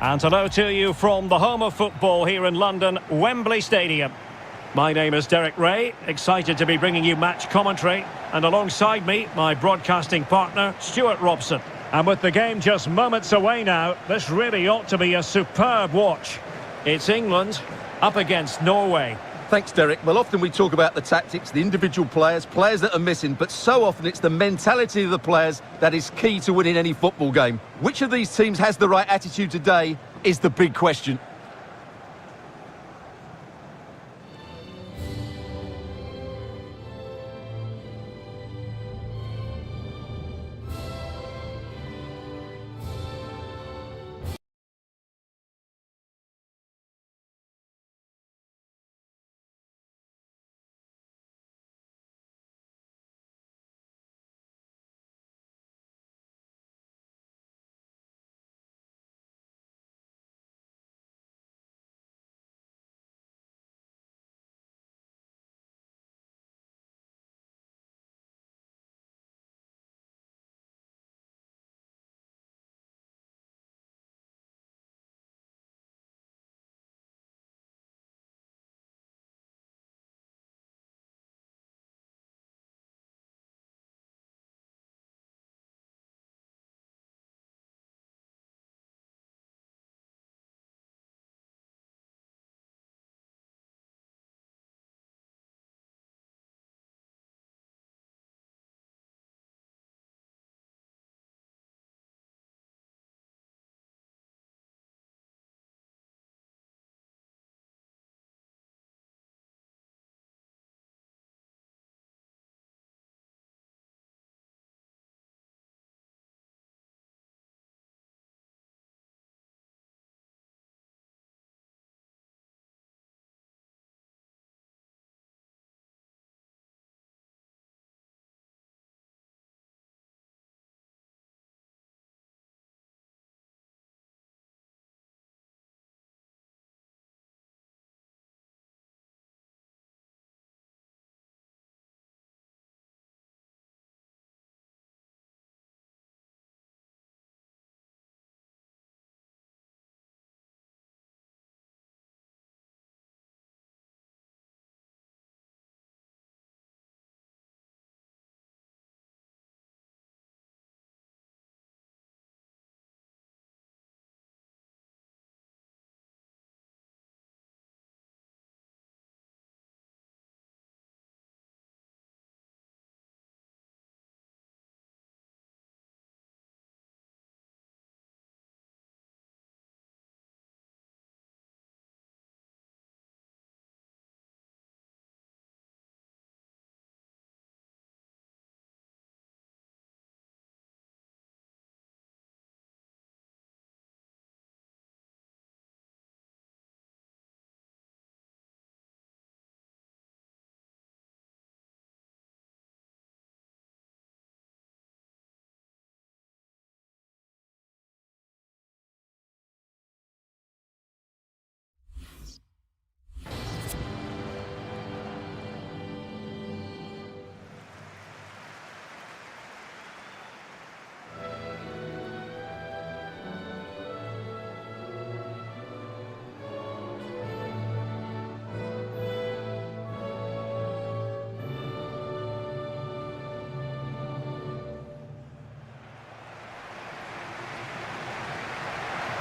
And hello to you from the home of football here in London, Wembley Stadium. My name is Derek Ray, excited to be bringing you match commentary. And alongside me, my broadcasting partner, Stuart Robson. And with the game just moments away now, this really ought to be a superb watch. It's England up against Norway. Thanks, Derek. Well, often we talk about the tactics, the individual players that are missing, but so often it's the mentality of the players that is key to winning any football game. Which of these teams has the right attitude today is the big question.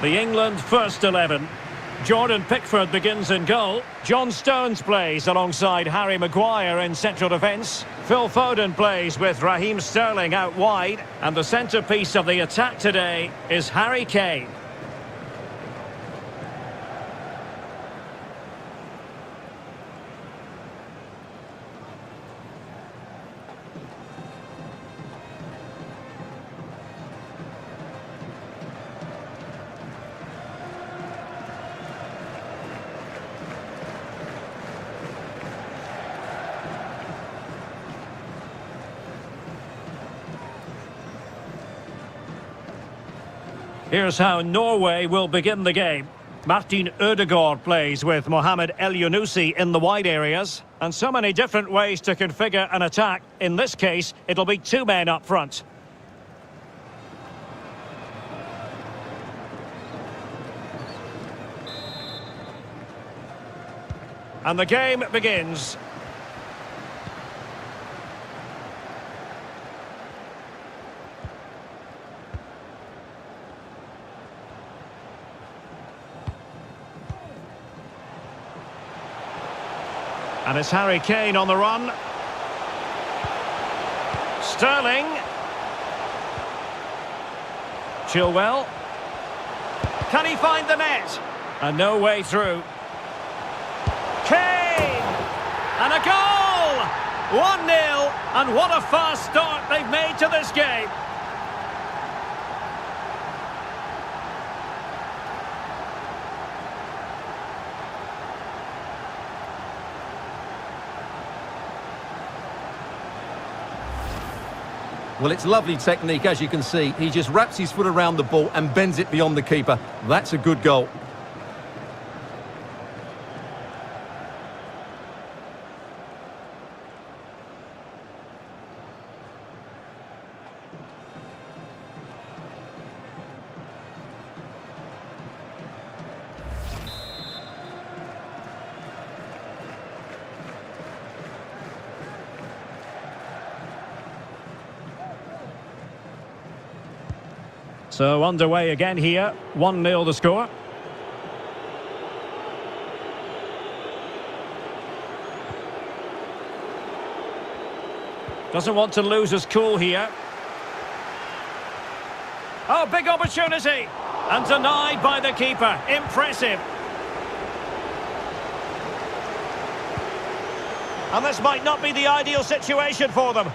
The England first 11. Jordan Pickford begins in goal. John Stones plays alongside Harry Maguire in central defence. Phil Foden plays with Raheem Sterling out wide. And the centrepiece of the attack today is Harry Kane. Here's how Norway will begin the game. Martin Ødegaard plays with Mohamed El Yunusi in the wide areas. And so many different ways to configure an attack. In this case, it'll be two men up front. And the game begins. And it's Harry Kane on the run. Sterling. Chilwell. Can he find the net? And no way through. Kane! And a goal! 1-0, and what a fast start they've made to this game. Well, it's lovely technique, as you can see. He just wraps his foot around the ball and bends it beyond the keeper. That's a good goal. So underway again here, 1-0 the score. Doesn't want to lose his cool here. Oh, big opportunity! And denied by the keeper. Impressive. And this might not be the ideal situation for them.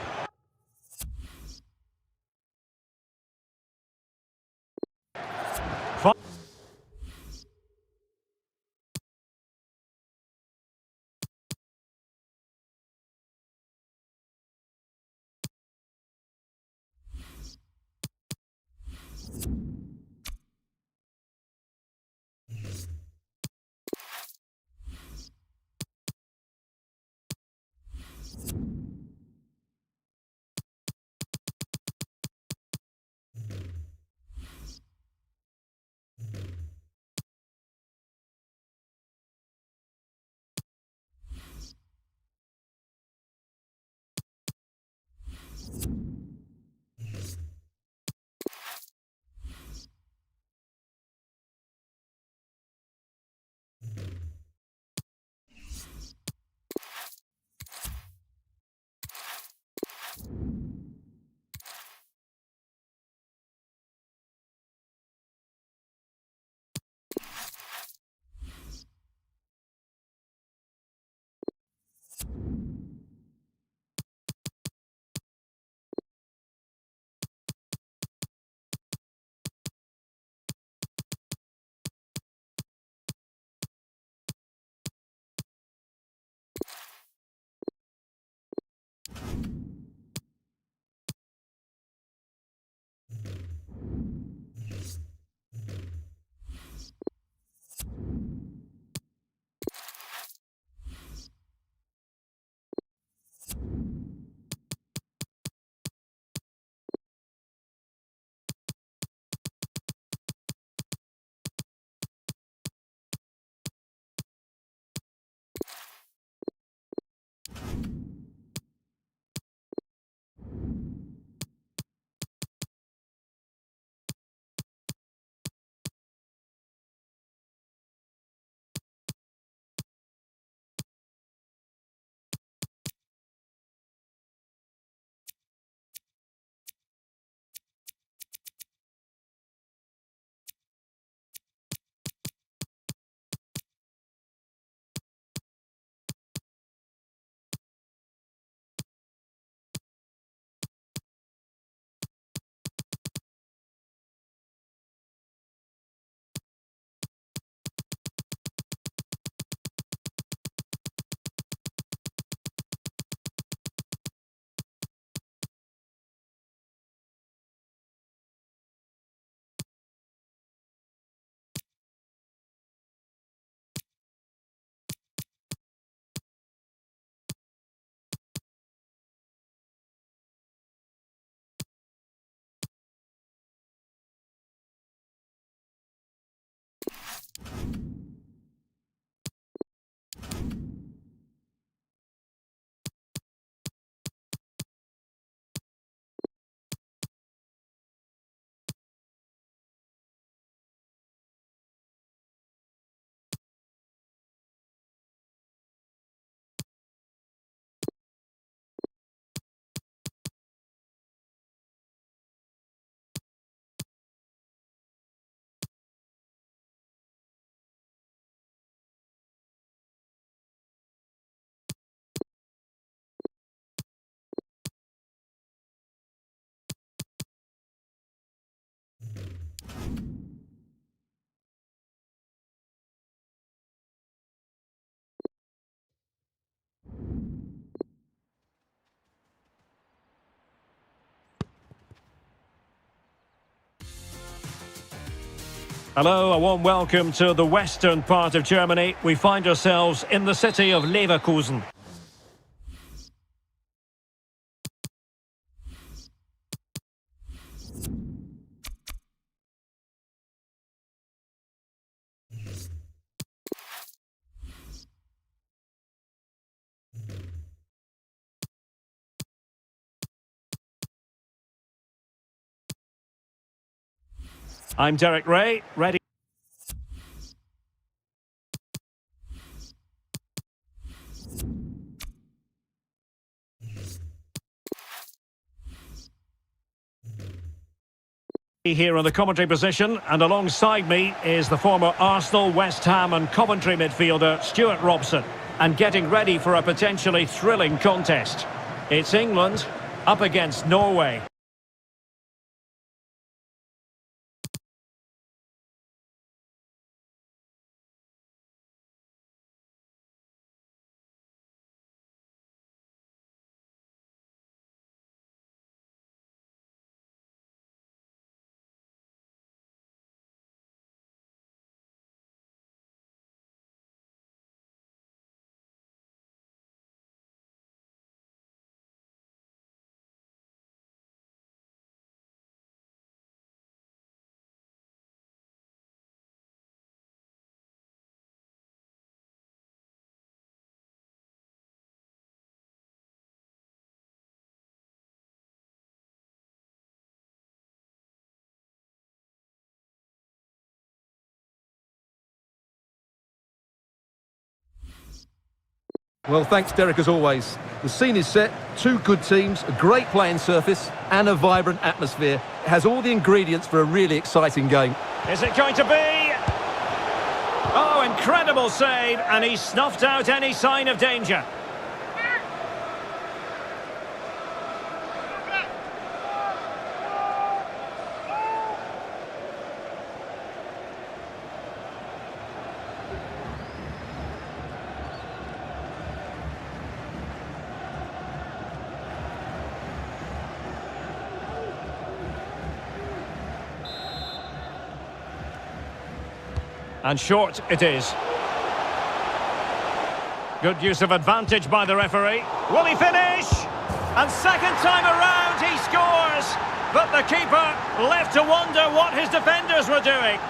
Hello, a warm welcome to the western part of Germany. We find ourselves in the city of Leverkusen. I'm Derek Ray, ready here in the commentary position, and alongside me is the former Arsenal, West Ham and Coventry midfielder Stuart Robson, and getting ready for a potentially thrilling contest. It's England up against Norway. Well, thanks, Derek, as always. The scene is set, two good teams, a great playing surface and a vibrant atmosphere. It has all the ingredients for a really exciting game. Is it going to be? Oh, incredible save, and he snuffed out any sign of danger. And short it is. Good use of advantage by the referee. Will he finish? And second time around he scores. But the keeper left to wonder what his defenders were doing.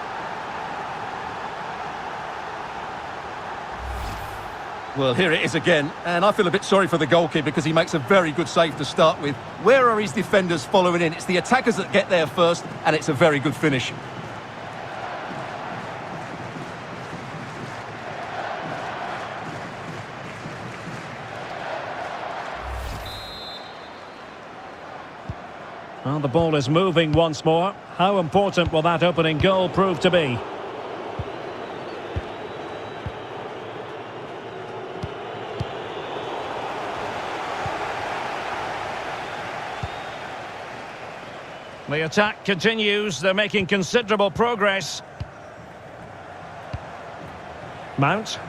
Well, here it is again, and I feel a bit sorry for the goalkeeper because he makes a very good save to start with. Where are his defenders following in? It's the attackers that get there first, and it's a very good finish. Well, the ball is moving once more. How important will that opening goal prove to be? The attack continues. They're making considerable progress. Mount.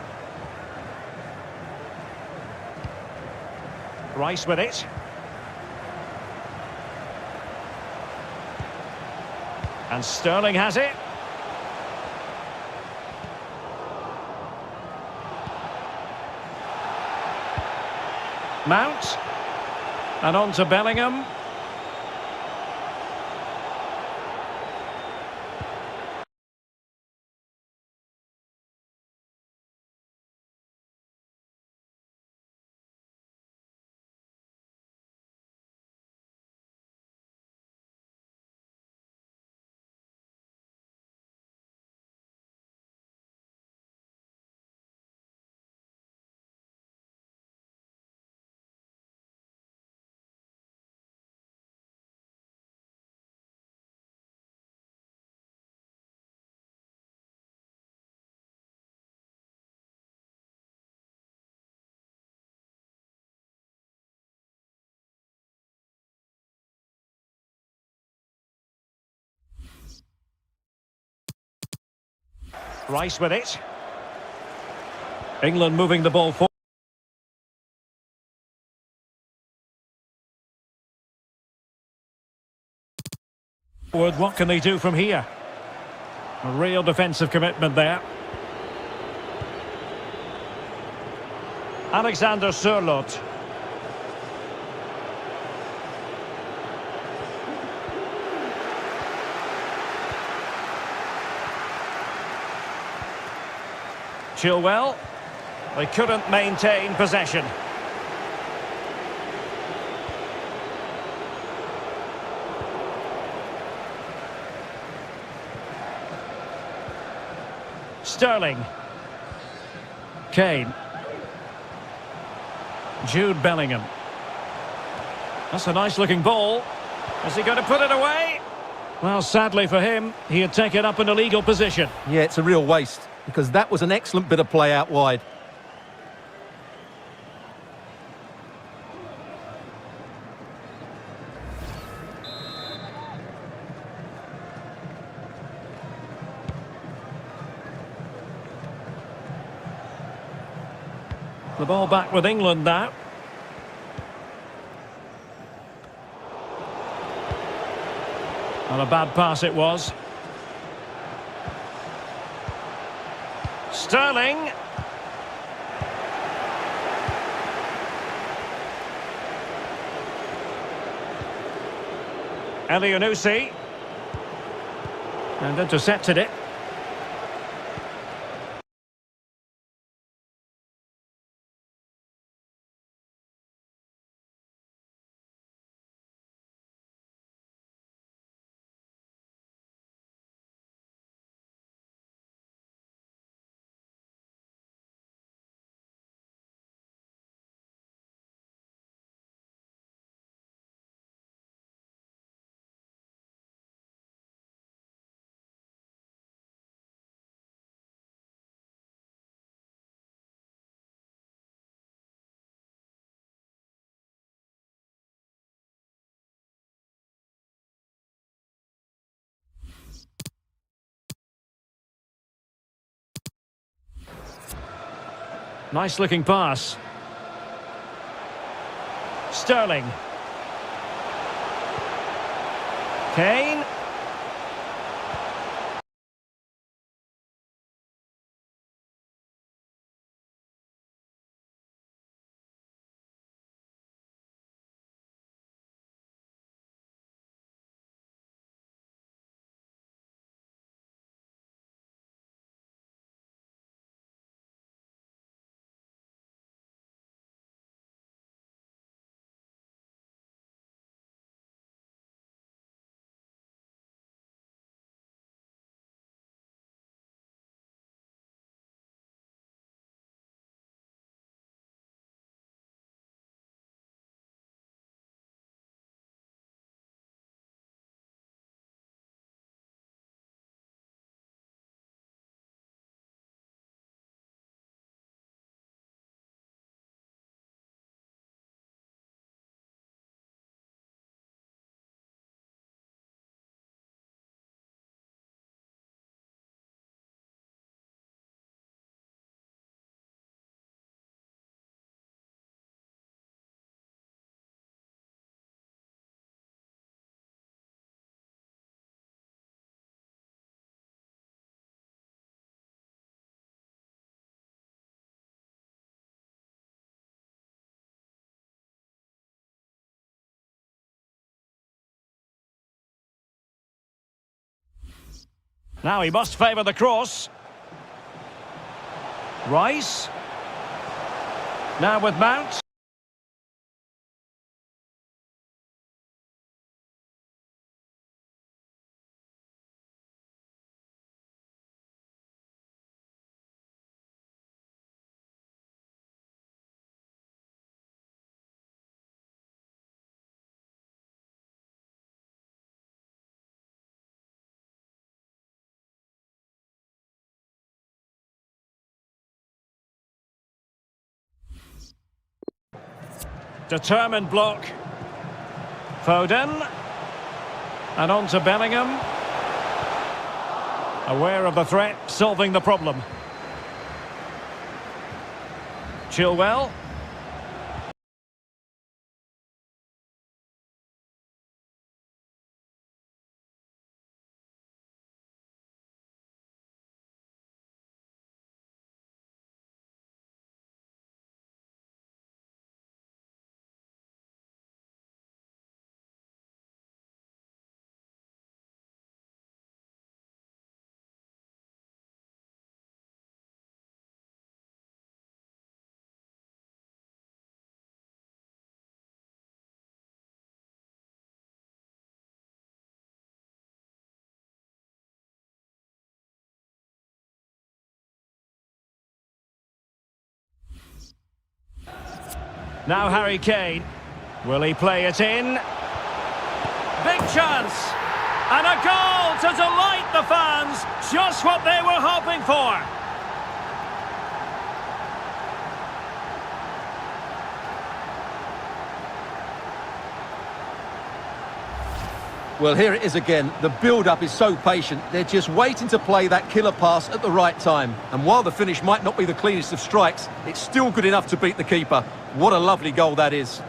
Rice with it. And Sterling has it. Mount. And on to Bellingham. Rice with it. England moving the ball forward. What can they do from here? A real defensive commitment there. Alexander Sørloth. Chilwell. They couldn't maintain possession. Sterling. Kane. Jude Bellingham. That's a nice-looking ball. Is he going to put it away? Well, sadly for him, he had taken up an illegal position. Yeah, it's a real waste, because that was an excellent bit of play out wide. The ball back with England now. And a bad pass it was. Sterling. Elyounoussi. And intercepted it. Nice looking pass. Sterling. Kane. Now he must favour the cross. Rice. Now with Mount. Determined block. Foden. And on to Bellingham. Aware of the threat, solving the problem. Chilwell. Now Harry Kane. Will he play it in? Big chance! And a goal to delight the fans! Just what they were hoping for! Well, here it is again. The build-up is so patient. They're just waiting to play that killer pass at the right time. And while the finish might not be the cleanest of strikes, it's still good enough to beat the keeper. What a lovely goal that is.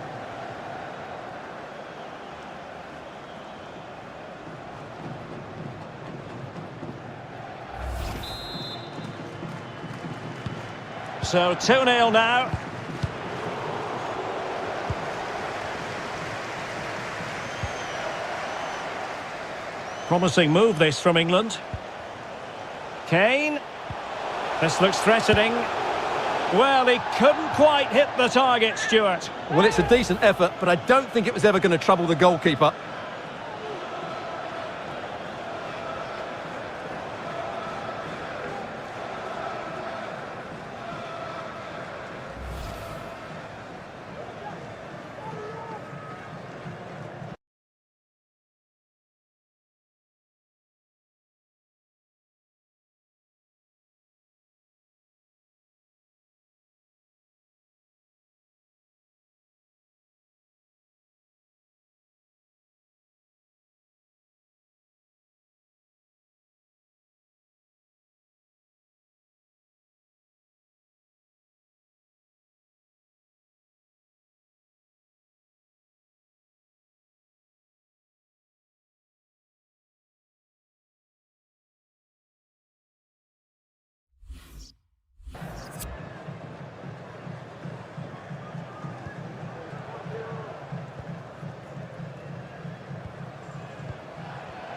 So 2-0 now. Promising move this from England. Kane. This looks threatening. Well, he couldn't quite hit the target, Stuart. Well, it's a decent effort, but I don't think it was ever going to trouble the goalkeeper.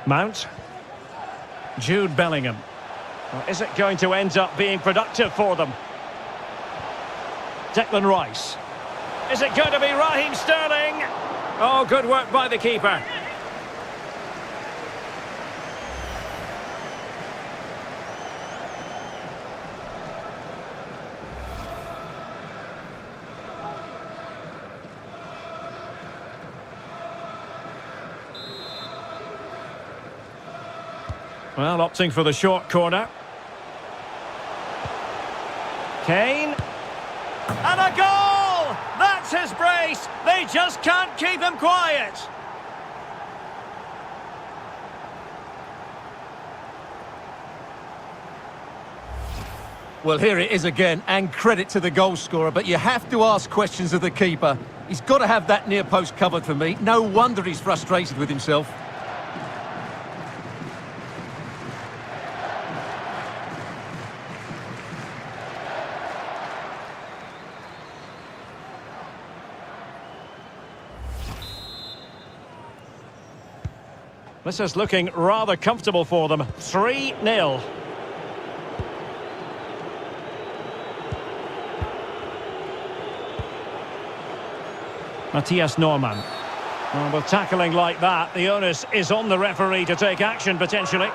Mount. Jude Bellingham. Well, is it going to end up being productive for them? Declan Rice. Is it going to be Raheem Sterling? Oh, good work by the keeper. Well, opting for the short corner. Kane. And a goal! That's his brace! They just can't keep him quiet! Well, here it is again, and credit to the goal scorer, but you have to ask questions of the keeper. He's got to have that near post covered for me. No wonder he's frustrated with himself. This is looking rather comfortable for them. 3-0. Matthias Norman. Well, with tackling like that, the onus is on the referee to take action, potentially.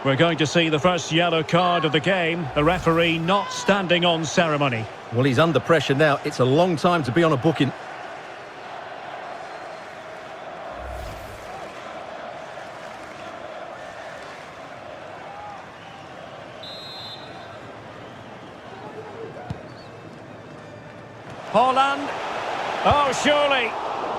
We're going to see the first yellow card of the game. The referee not standing on ceremony. Well, he's under pressure now. It's a long time to be on a booking. Holland. Oh, surely.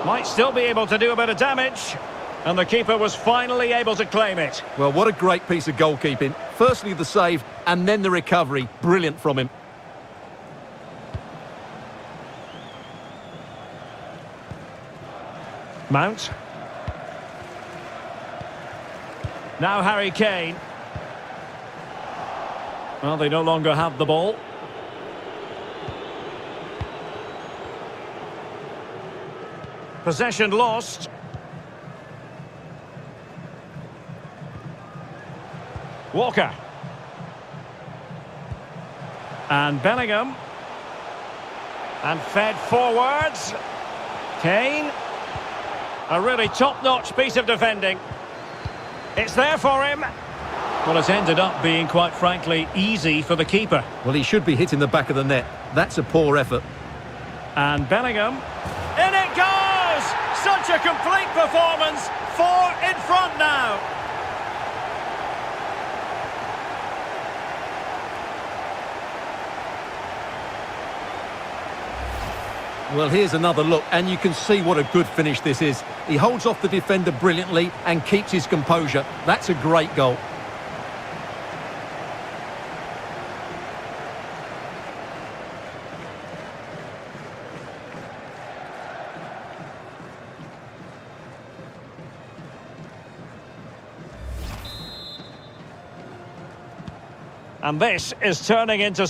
Might still be able to do a bit of damage. And the keeper was finally able to claim it. Well, what a great piece of goalkeeping. Firstly, the save, and then the recovery. Brilliant from him. Mount. Now Harry Kane. Well, they no longer have the ball. Possession lost. Walker. And Bellingham. And fed forwards. Kane. A really top-notch piece of defending. It's there for him. Well, it's ended up being, quite frankly, easy for the keeper. Well, he should be hitting the back of the net. That's a poor effort. And Bellingham. In it goes! Such a complete performance. 4 in front now. Well, here's another look, and you can see what a good finish this is. He holds off the defender brilliantly and keeps his composure. That's a great goal. And this is turning into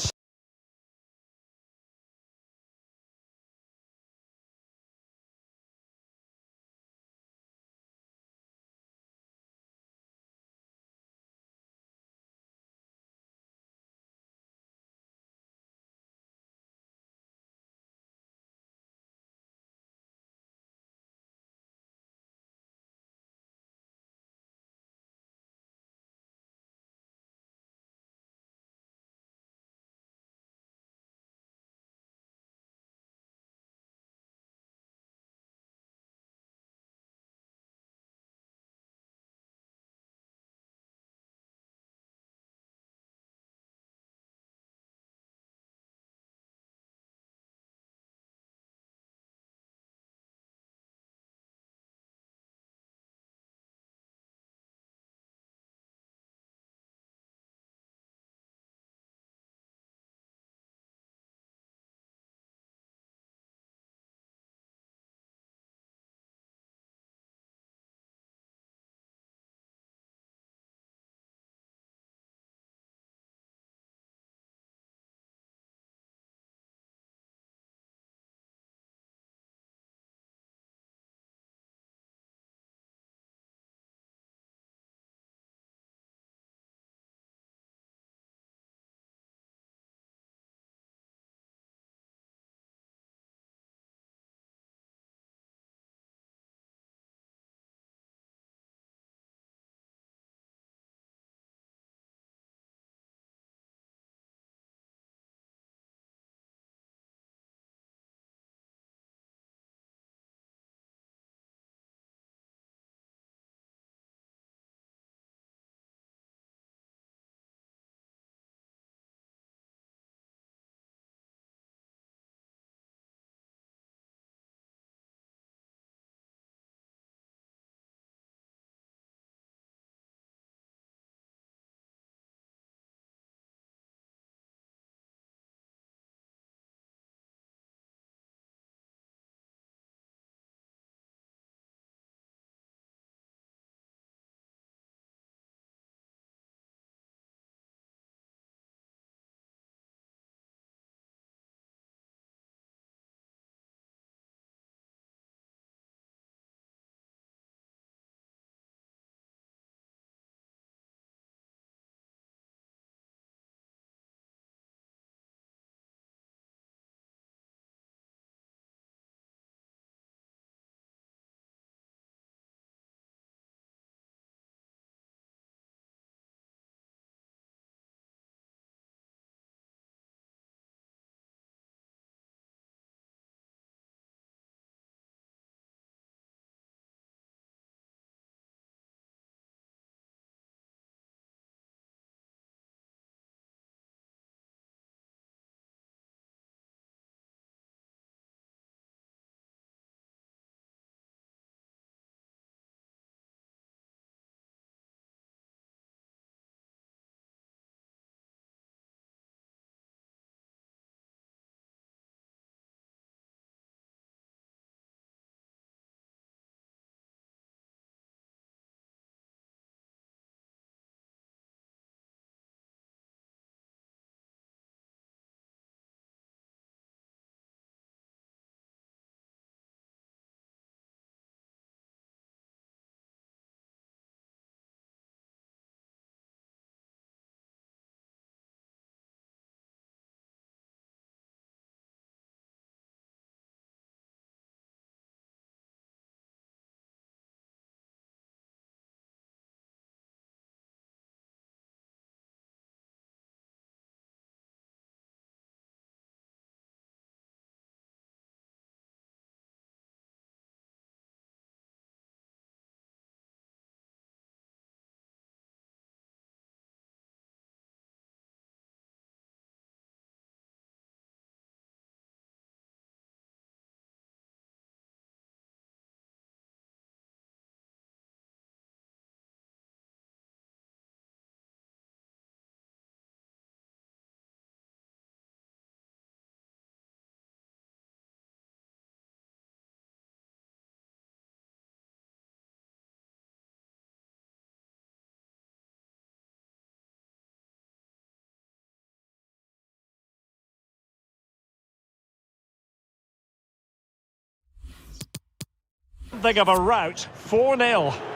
something of a rout. 4-0.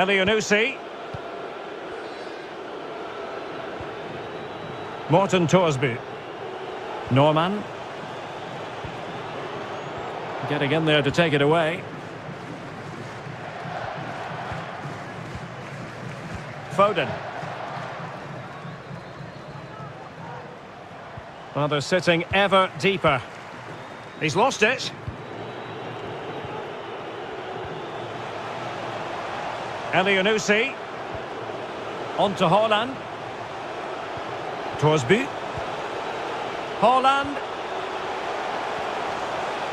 Elianusi. Morten Torsby. Norman. Getting in there to take it away. Foden. Well, they're sitting ever deeper. He's lost it. Elianusi. On to Haaland. Torsby. Haaland.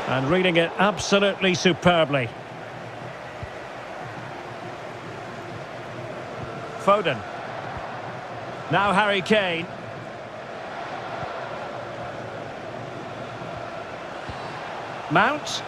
And reading it absolutely superbly. Foden. Now Harry Kane. Mount.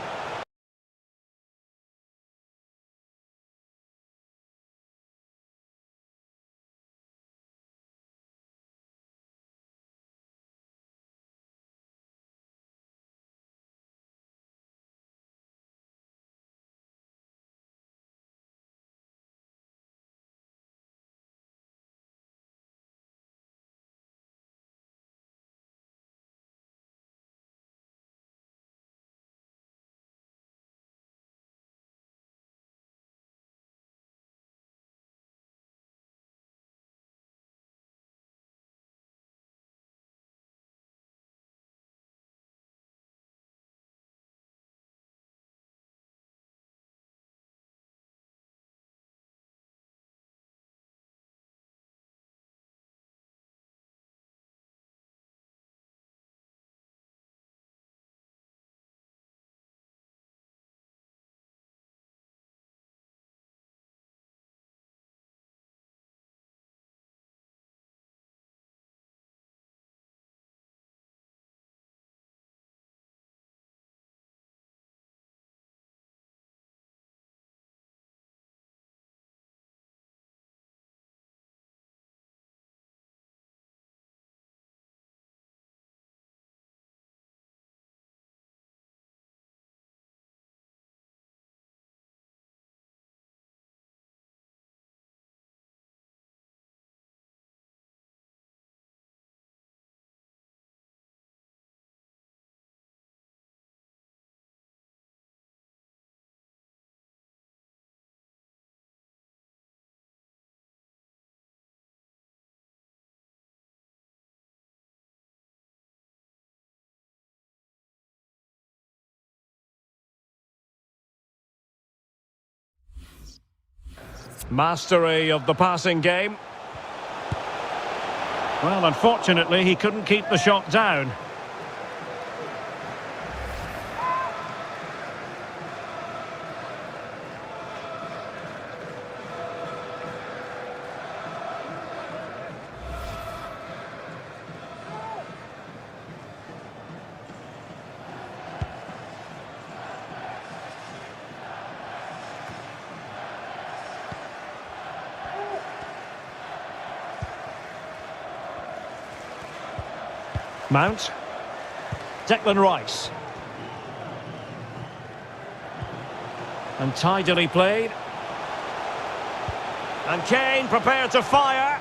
Mastery of the passing game. Well, unfortunately, he couldn't keep the shot down. Mount. Declan Rice. And tidily played. And Kane prepared to fire.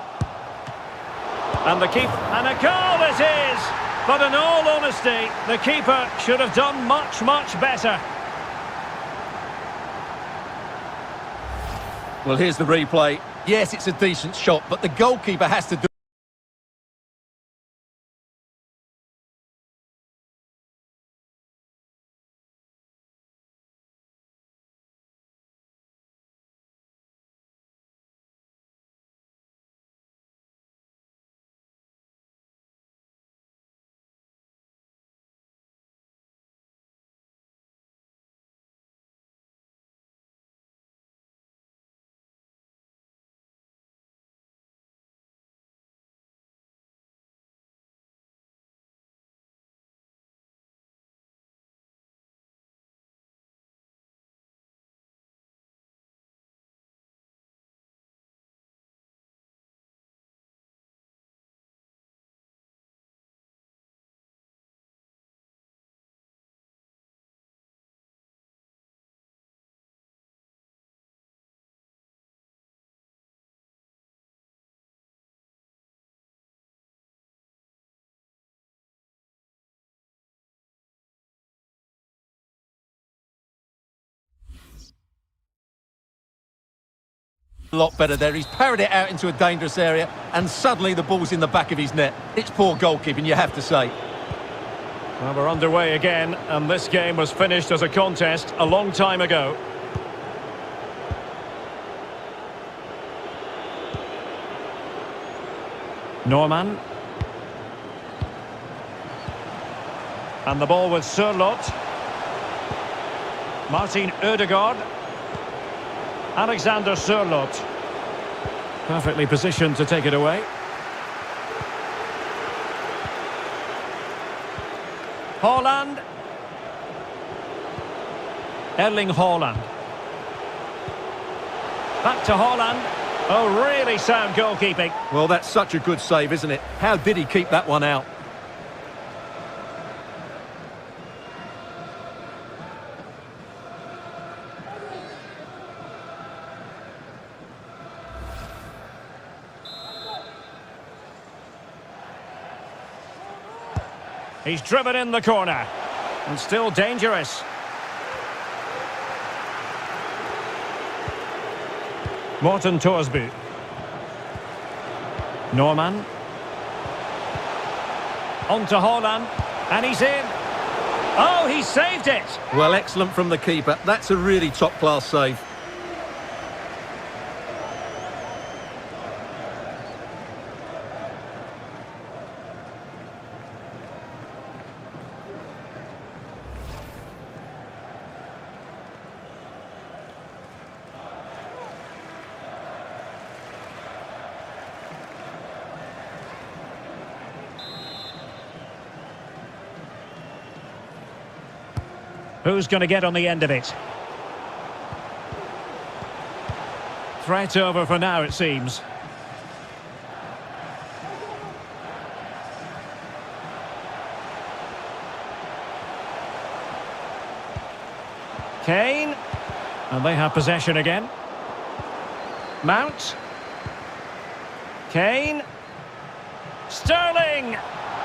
And the keeper. And a goal it is! But in all honesty, the keeper should have done much, much better. Well, here's the replay. Yes, it's a decent shot, but the goalkeeper has to do. A lot better there. He's parried it out into a dangerous area, and suddenly the ball's in the back of his net. It's poor goalkeeping, you have to say. Well, we're underway again, and this game was finished as a contest a long time ago. Norman. And the ball with Sørloth. Martin Ødegaard. Alexander Sørloth. Perfectly positioned to take it away. Haaland. Erling Haaland. Back to Haaland. Oh, really sound goalkeeping. Well, that's such a good save, isn't it? How did he keep that one out? He's driven in the corner. And still dangerous. Morten Thorsby. Norman. On to Haaland. And he's in. Oh, he saved it! Well, excellent from the keeper. That's a really top-class save. Who's going to get on the end of it? Threat over for now, it seems. Kane. And they have possession again. Mount. Kane. Sterling!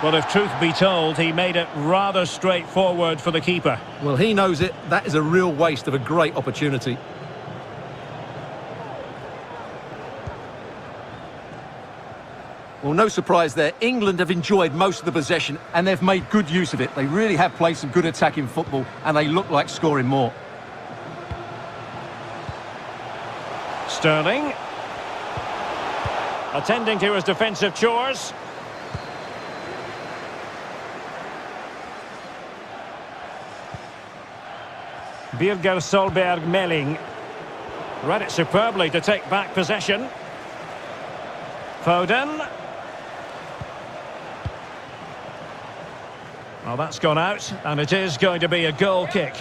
Well, if truth be told, he made it rather straightforward for the keeper. Well, he knows it. That is a real waste of a great opportunity. Well, no surprise there. England have enjoyed most of the possession, and they've made good use of it. They really have played some good attacking football, and they look like scoring more. Sterling. Attending to his defensive chores. Birger Solberg Melling. Read it superbly to take back possession. Foden. Well, that's gone out, and it is going to be a goal kick.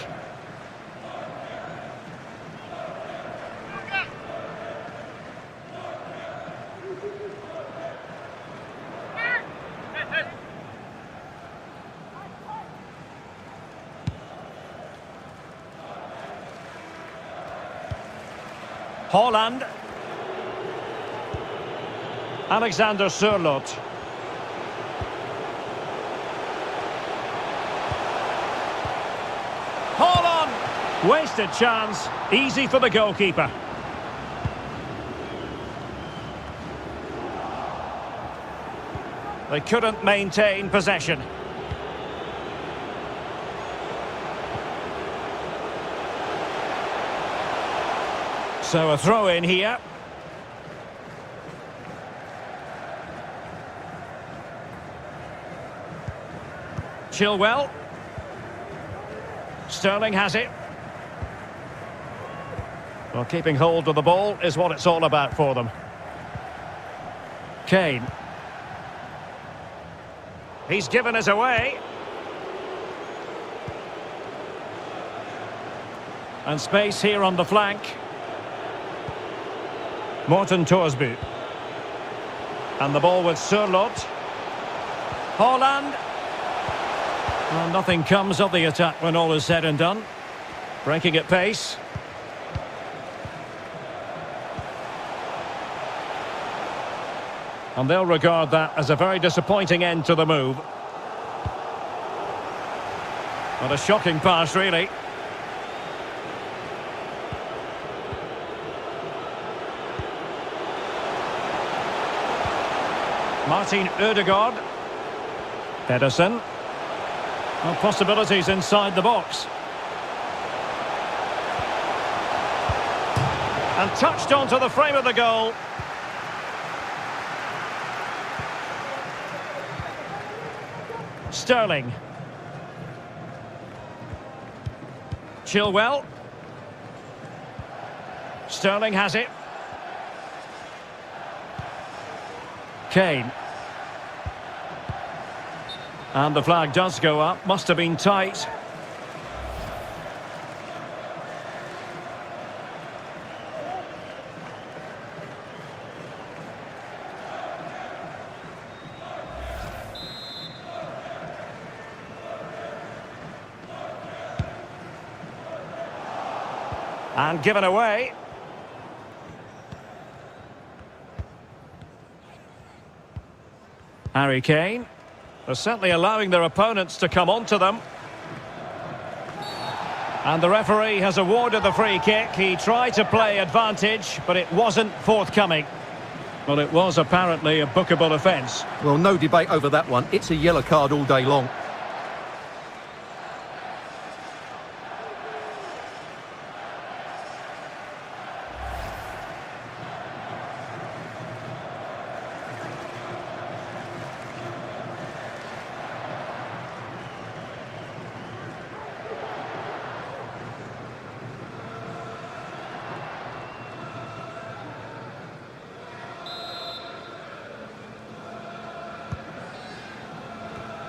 Holland. Alexander Sørloth. Holland! Wasted chance. Easy for the goalkeeper. They couldn't maintain possession. So a throw in here. Chilwell. Sterling has it. Well, keeping hold of the ball is what it's all about for them. Kane. He's given us away. And space here on the flank. Morten Thorsby. And the ball with Sørloth. Holland. Well, nothing comes of the attack when all is said and done. Breaking at pace. And they'll regard that as a very disappointing end to the move. What a shocking pass, really. Martin Ødegaard. Pedersen. Well, possibilities inside the box. And touched onto the frame of the goal. Sterling. Chilwell. Sterling has it. Kane. And the flag does go up. Must have been tight. And given away. Harry Kane. They're certainly allowing their opponents to come onto them. And the referee has awarded the free kick. He tried to play advantage, but it wasn't forthcoming. Well, it was apparently a bookable offence. Well, no debate over that one. It's a yellow card all day long.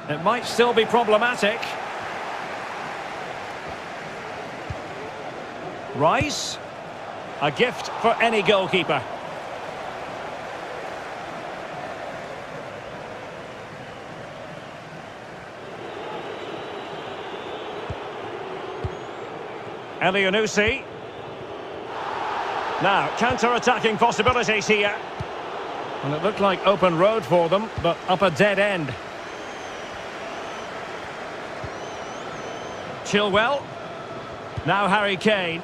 It might still be problematic. Rice. A gift for any goalkeeper. Elianusi. Now, counter-attacking possibilities here. And it looked like open road for them, but up a dead end. Chilwell. Now Harry Kane.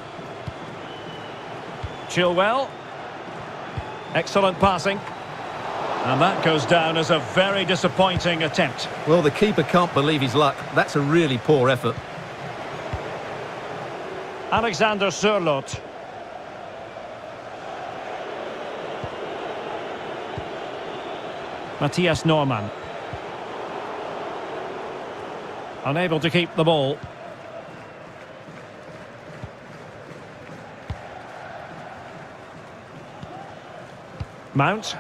Chilwell. Excellent passing. And that goes down as a very disappointing attempt. Well, the keeper can't believe his luck. That's a really poor effort. Alexander Sørloth. Matthias Norman. Unable to keep the ball. Mount.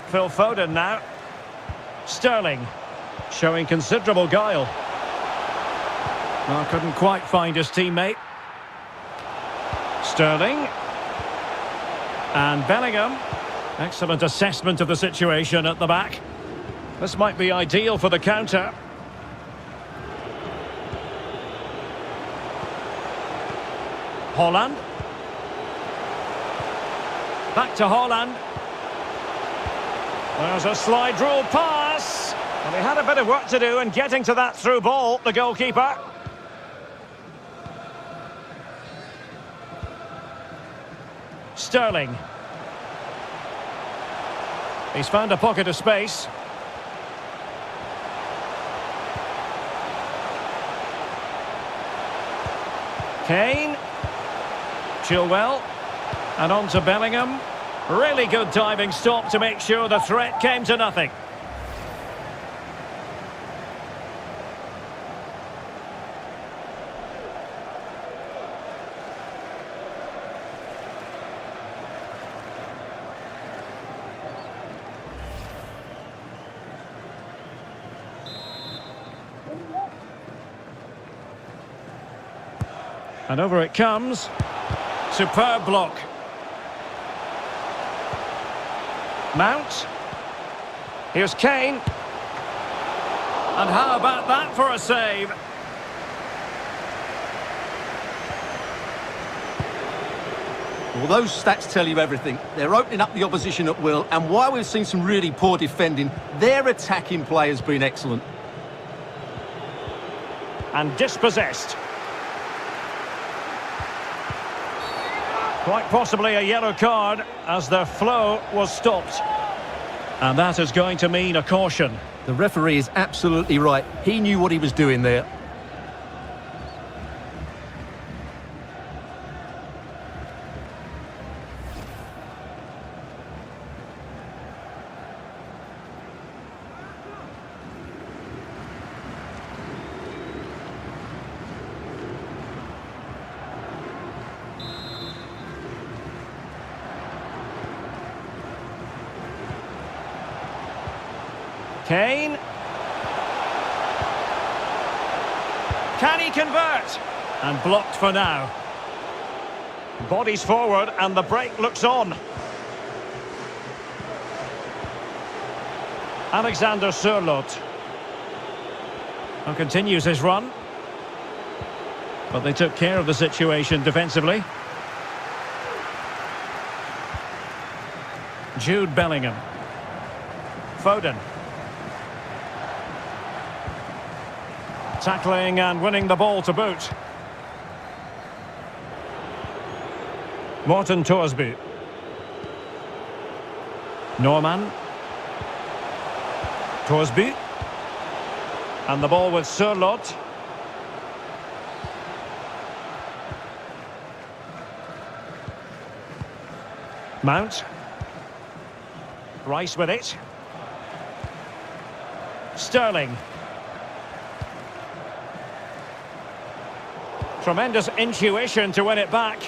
Phil Foden now. Sterling. Showing considerable guile. Well, couldn't quite find his teammate. Sterling. And Bellingham. Excellent assessment of the situation at the back. This might be ideal for the counter. Holland. Back to Holland. There's a slide rule pass. And he had a bit of work to do in getting to that through ball, the goalkeeper. Sterling. He's found a pocket of space. Kane. Chilwell. And on to Bellingham. Really good diving stop to make sure the threat came to nothing. And over it comes. Superb block. Mount. Here's Kane. And how about that for a save? Well, those stats tell you everything. They're opening up the opposition at will, and while we've seen some really poor defending, their attacking play has been excellent. And dispossessed. Quite possibly a yellow card as the flow was stopped. And that is going to mean a caution. The referee is absolutely right. He knew what he was doing there. Kane. Can he convert? And blocked for now. Bodies forward and the break looks on. Alexander Sørloth. And continues his run. But they took care of the situation defensively. Jude Bellingham. Foden. Tackling and winning the ball to boot. Morten Thorsby. Norman. Thorsby. And the ball with Sørloth. Mount. Rice with it. Sterling. Tremendous intuition to win it back.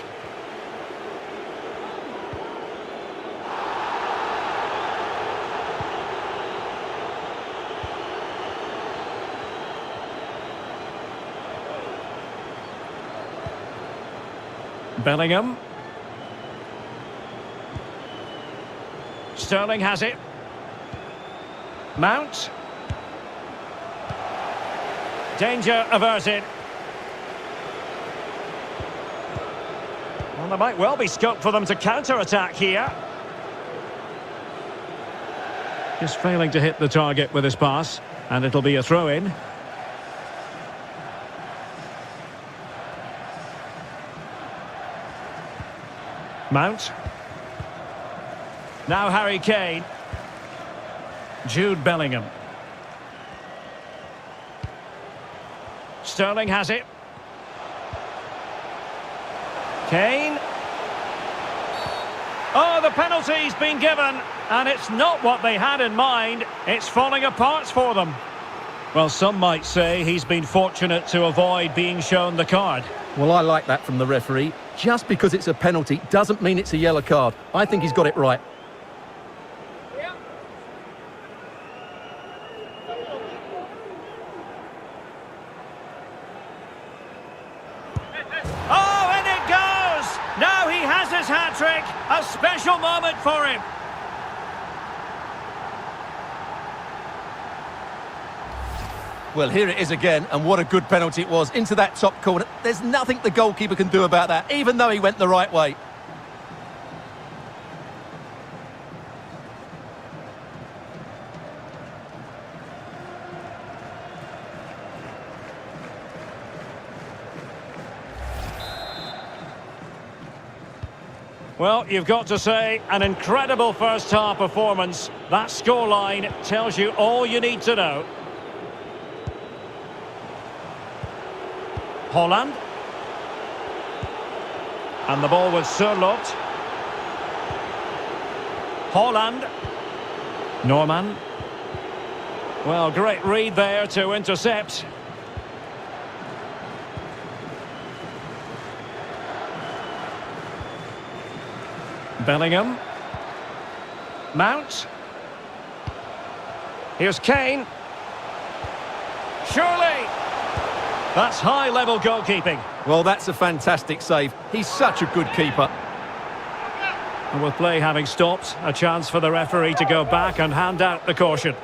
Bellingham. Sterling has it. Mount. Danger averted. Well, there might well be scope for them to counter-attack here. Just failing to hit the target with his pass, and it'll be a throw-in. Mount. Now Harry Kane. Jude Bellingham. Sterling has it. Oh, the penalty's been given, and it's not what they had in mind. It's falling apart for them. Well, some might say he's been fortunate to avoid being shown the card. Well, I like that from the referee. Just because it's a penalty doesn't mean it's a yellow card. I think he's got it right. Oh, and it goes! Now he has his hat-trick. A special moment for him. Well, here it is again, and what a good penalty it was. Into that top corner. There's nothing the goalkeeper can do about that, even though he went the right way. Well, you've got to say, an incredible first-half performance. That scoreline tells you all you need to know. Holland. And the ball with Sørloth. Holland. Norman. Well, great read there to intercept. Bellingham. Mount. Here's Kane. Surely. That's high-level goalkeeping. Well, that's a fantastic save. He's such a good keeper. And with play having stopped, a chance for the referee to go back and hand out the caution.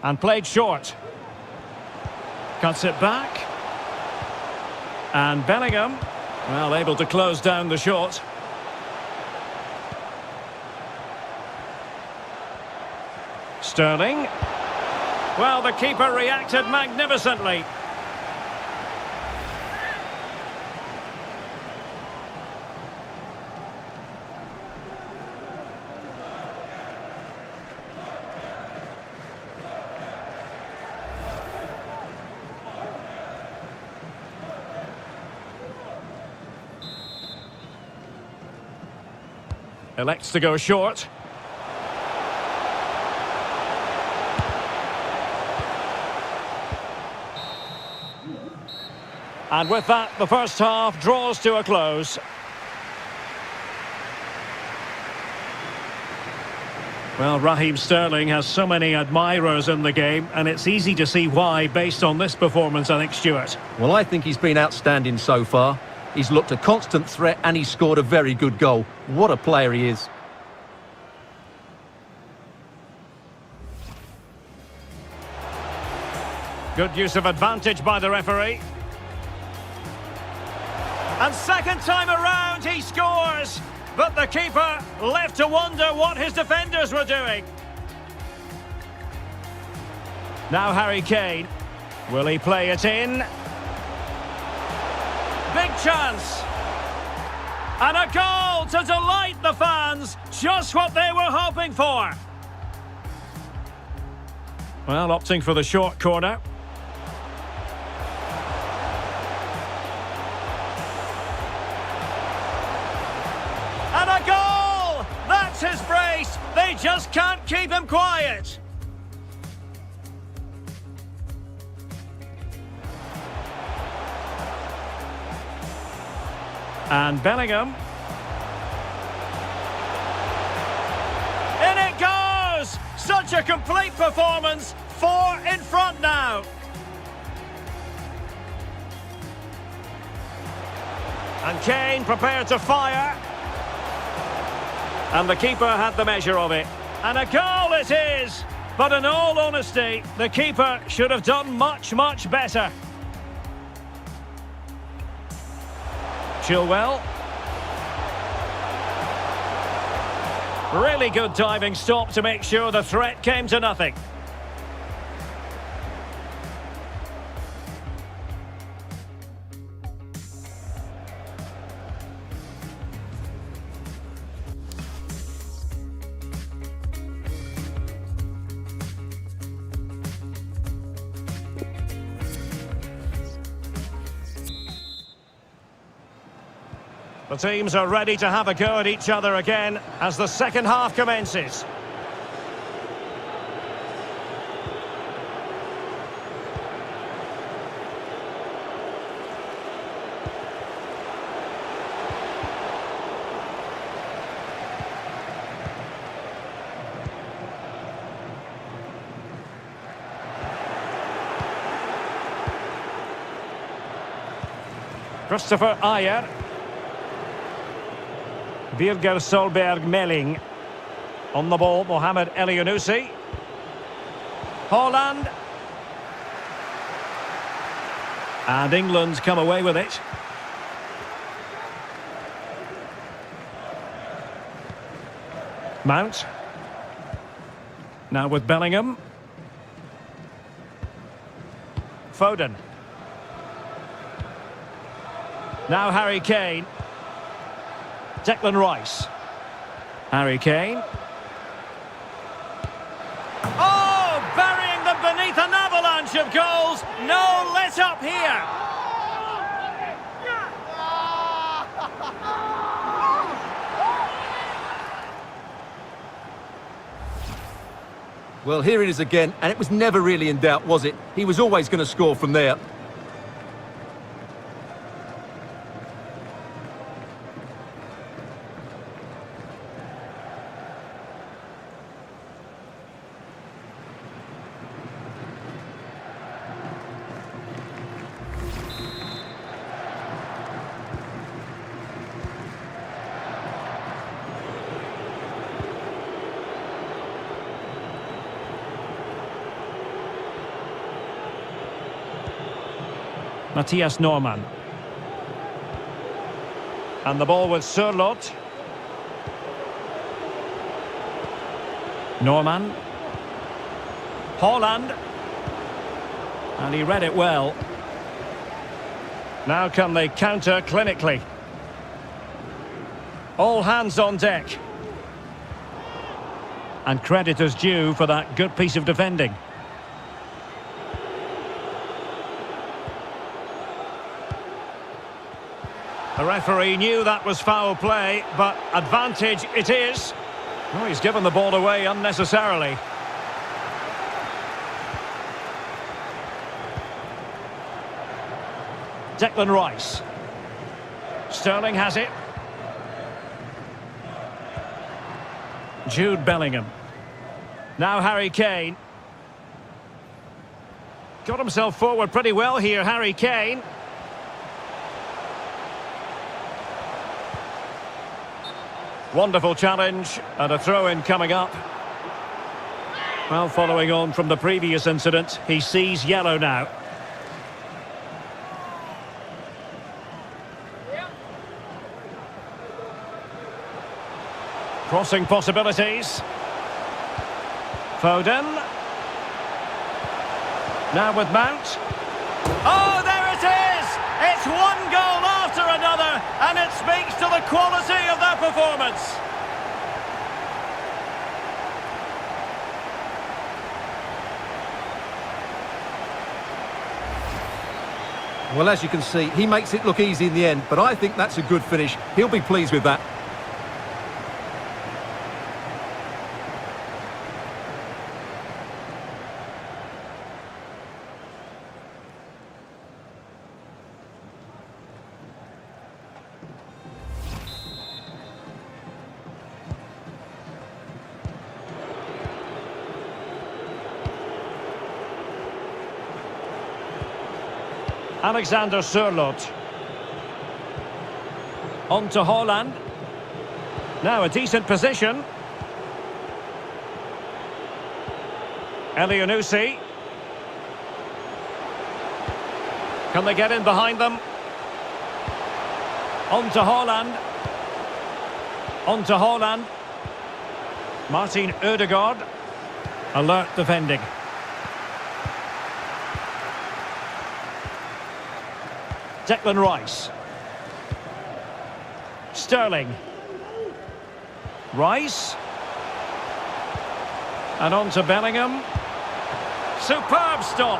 And played short. Cuts it back. And Bellingham, well, able to close down the shot. Sterling. Well, the keeper reacted magnificently. Elects to go short. And with that, the first half draws to a close. Well, Raheem Sterling has so many admirers in the game, and it's easy to see why based on this performance, I think, Stuart. Well, I think he's been outstanding so far. He's looked a constant threat and he's scored a very good goal. What a player he is. Good use of advantage by the referee. And second time around he scores. But the keeper left to wonder what his defenders were doing. Now Harry Kane. Will he play it in? Big chance. And a goal to delight the fans. Just what they were hoping for. Well, opting for the short corner. And a goal! That's his brace. They just can't keep him quiet. And Bellingham. In it goes! Such a complete performance. 4 in front now. And Kane prepared to fire. And the keeper had the measure of it. And a goal it is! But in all honesty, the keeper should have done much, much better. Chilwell. Really good diving stop to make sure the threat came to nothing. The teams are ready to have a go at each other again as the second half commences. Christopher Ayer. Birger Solberg Melling. On the ball, Mohamed Elyounoussi. Haaland. And England's come away with it. Mount. Now with Bellingham. Foden. Now Harry Kane. Declan Rice. Harry Kane. Oh, burying them beneath an avalanche of goals. No let up here. Well, here it is again, and it was never really in doubt, was it? He was always going to score from there. Matthias Norman. And the ball with Sørloth. Norman. Haaland. And he read it well. Now can they counter clinically. All hands on deck. And credit is due for that good piece of defending. The referee knew that was foul play, but advantage it is. Oh, he's given the ball away unnecessarily. Declan Rice. Sterling has it. Jude Bellingham. Now Harry Kane. Got himself forward pretty well here, Harry Kane. Wonderful challenge, and a throw-in coming up. Well, following on from the previous incident, he sees yellow now. Crossing possibilities. Foden. Now with Mount. Oh, there it is! It's one goal after another, and it speaks to the quality of their performance. Well, as you can see, he makes it look easy in the end, but I think that's a good finish. He'll be pleased with that. Alexander Sørloth. On to Haaland. Now a decent position. Elyounoussi. Can they get in behind them? On to Haaland. On to Haaland. Martin Ødegaard. Alert defending. Declan Rice. Sterling. Rice. And on to Bellingham. Superb stop.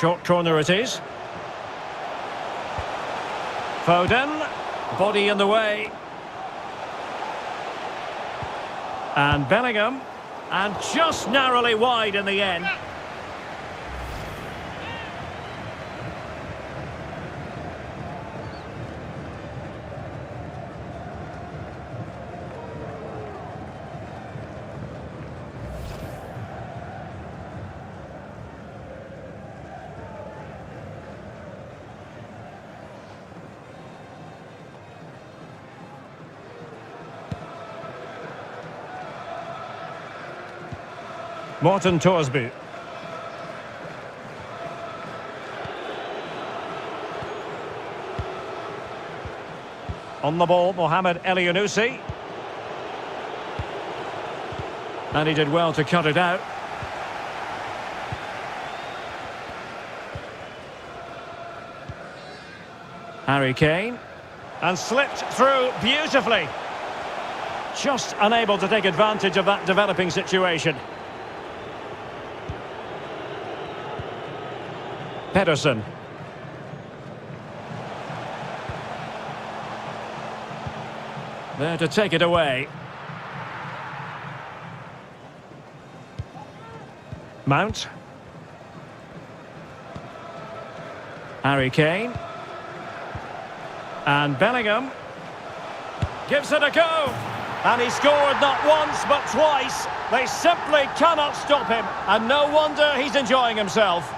Short corner it is. Foden. Body in the way. And Bellingham. And just narrowly wide in the end. Morten Thorsby. On the ball, Mohamed Elyounoussi. And he did well to cut it out. Harry Kane. And slipped through beautifully. Just unable to take advantage of that developing situation. Pedersen. There to take it away. Mount. Harry Kane. And Bellingham. Gives it a go. And he scored not once but twice. They simply cannot stop him. And no wonder he's enjoying himself.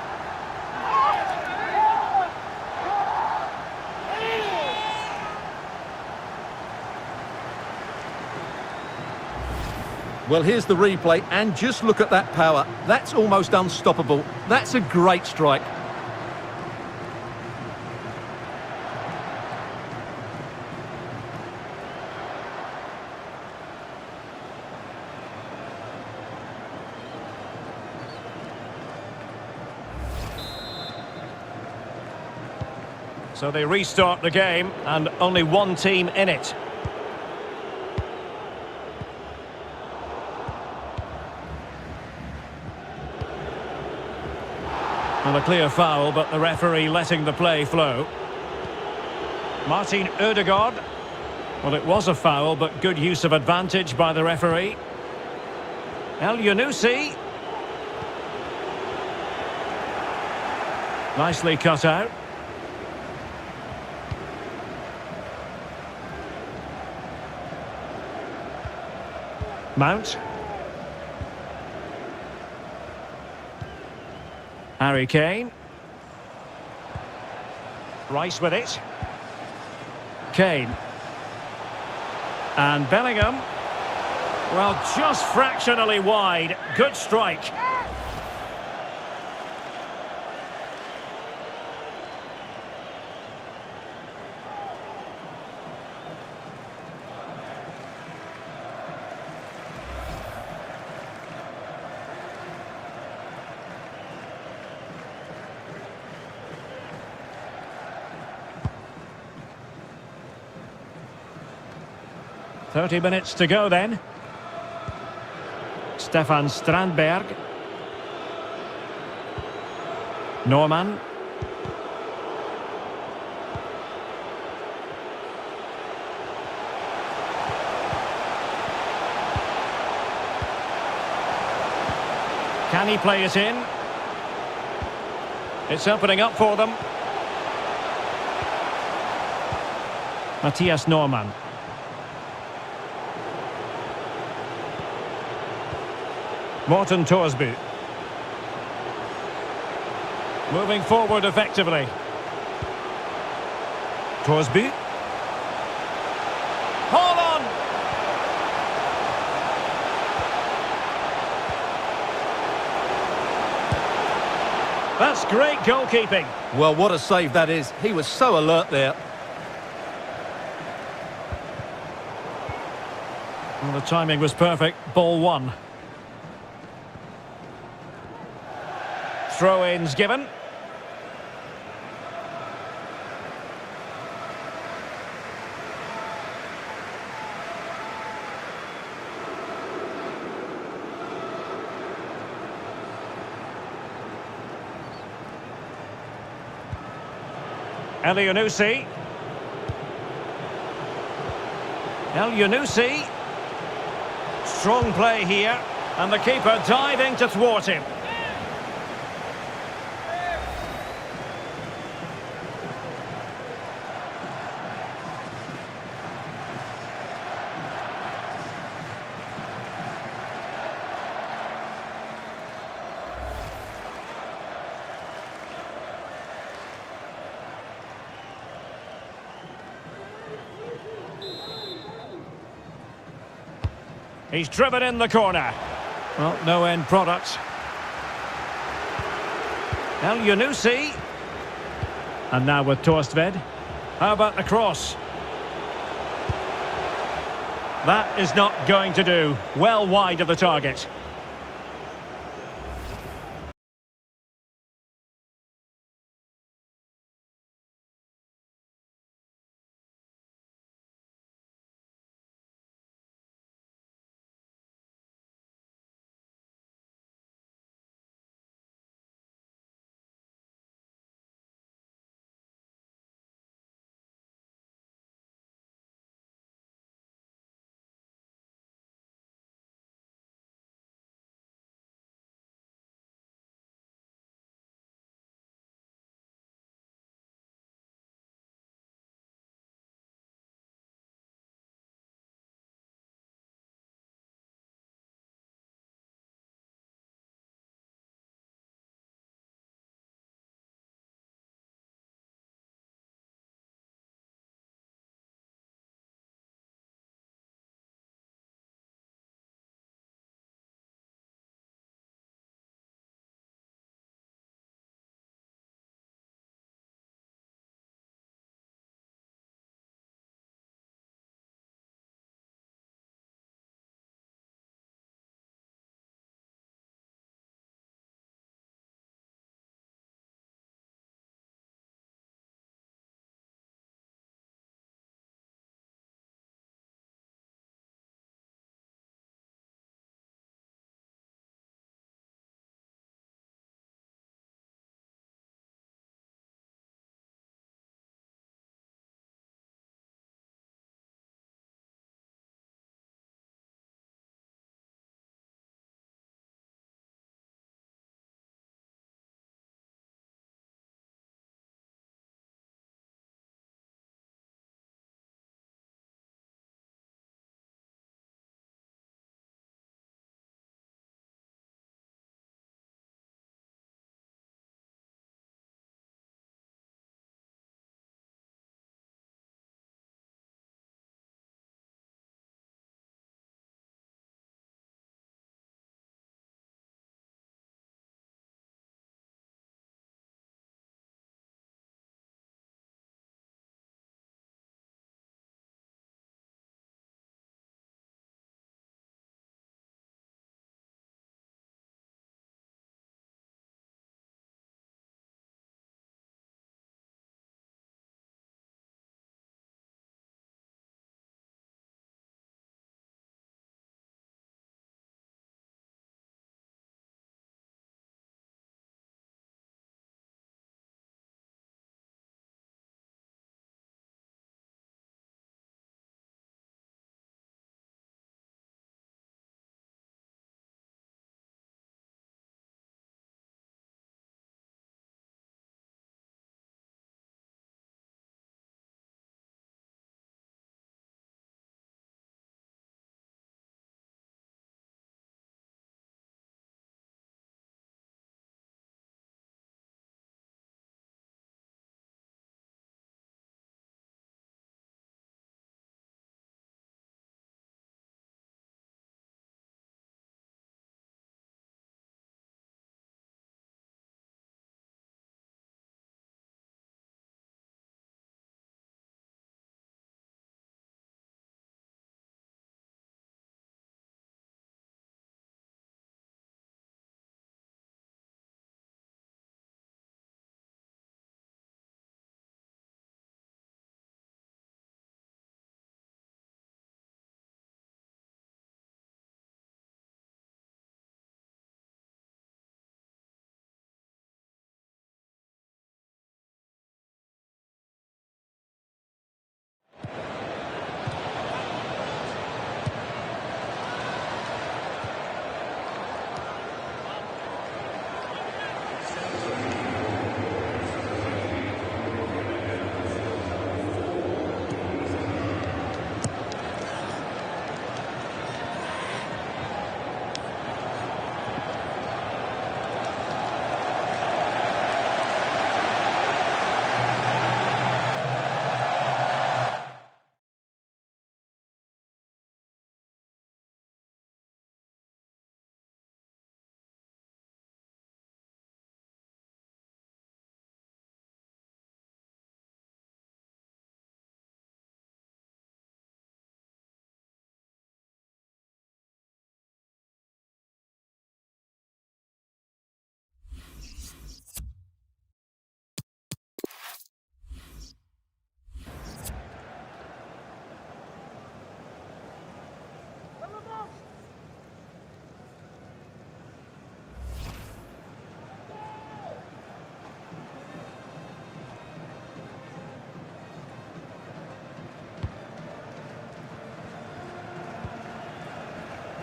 Well, here's the replay, and just look at that power. That's almost unstoppable. That's a great strike. So they restart the game, and only one team in it. Well, a clear foul, but the referee letting the play flow. Martin Ødegaard. Well, it was a foul, but good use of advantage by the referee. Elyounoussi. Nicely cut out. Mount. Harry Kane. Rice with it. Kane. And Bellingham. Well, just fractionally wide. Good strike. .30 minutes to go then. Stefan Strandberg. Norman. Can he play it in? It's opening up for them. Matthias Norman. Morten Thorsby. Moving forward effectively. Thorsby. Hold on! That's great goalkeeping. Well, what a save that is. He was so alert there. Well, the timing was perfect. Ball one. Throw-ins given. Elyounoussi. Elyounoussi. Strong play here. And the keeper diving to thwart him. He's driven in the corner. Well, no end product. Elyounoussi. And now with Torstved. How about the cross? That is not going to do. Well wide of the target.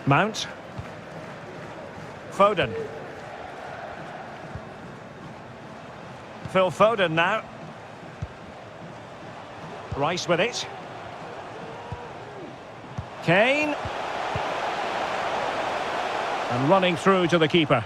Mount. Foden. Phil Foden now. Rice with it. Kane. And running through to the keeper.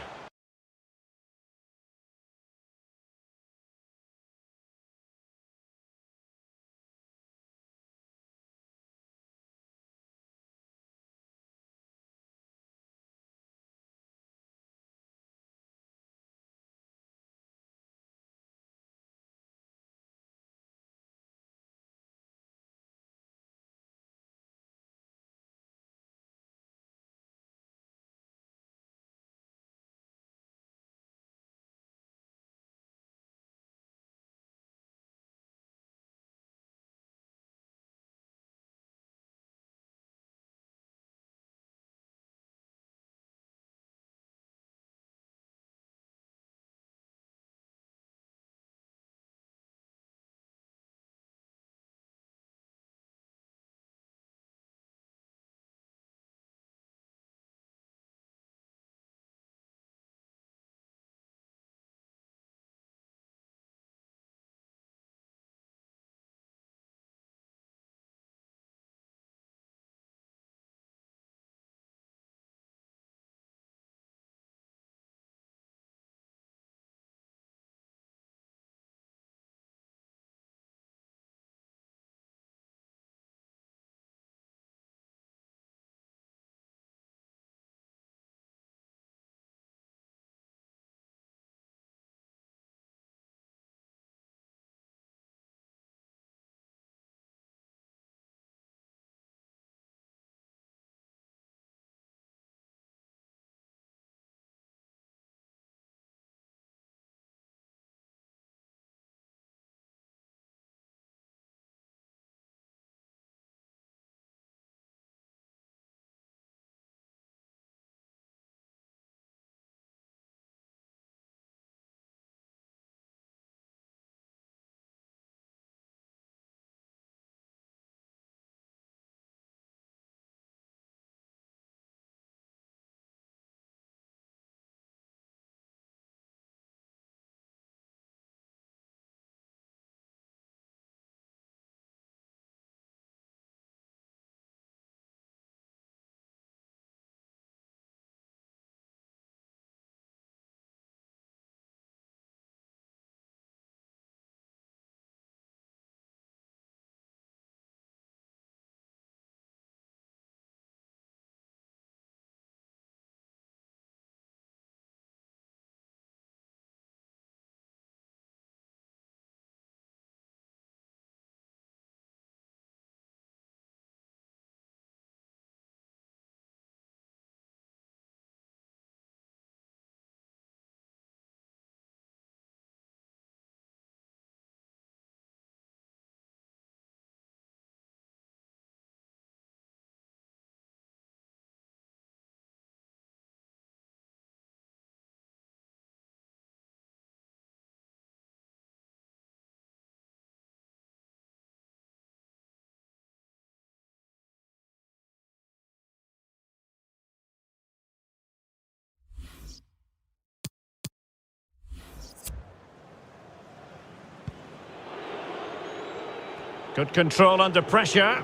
Good control under pressure.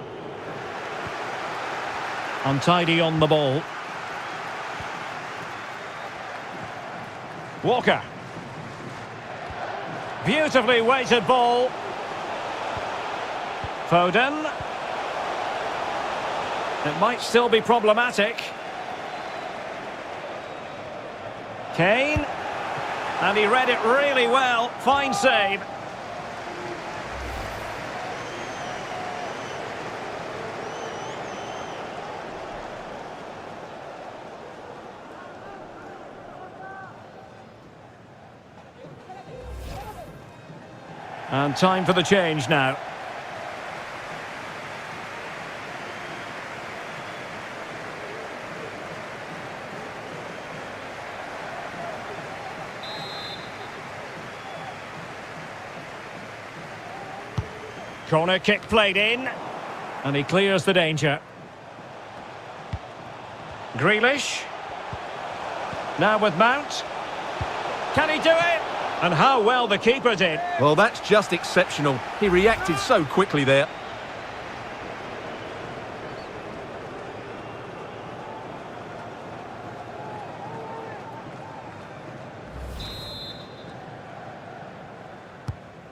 Untidy on the ball. Walker. Beautifully weighted ball. Foden. It might still be problematic. Kane. And he read it really well. Fine save. And time for the change now. Corner kick played in. And he clears the danger. Grealish. Now with Mount. Can he do it? And how well the keeper did. Well, that's just exceptional. He reacted so quickly there.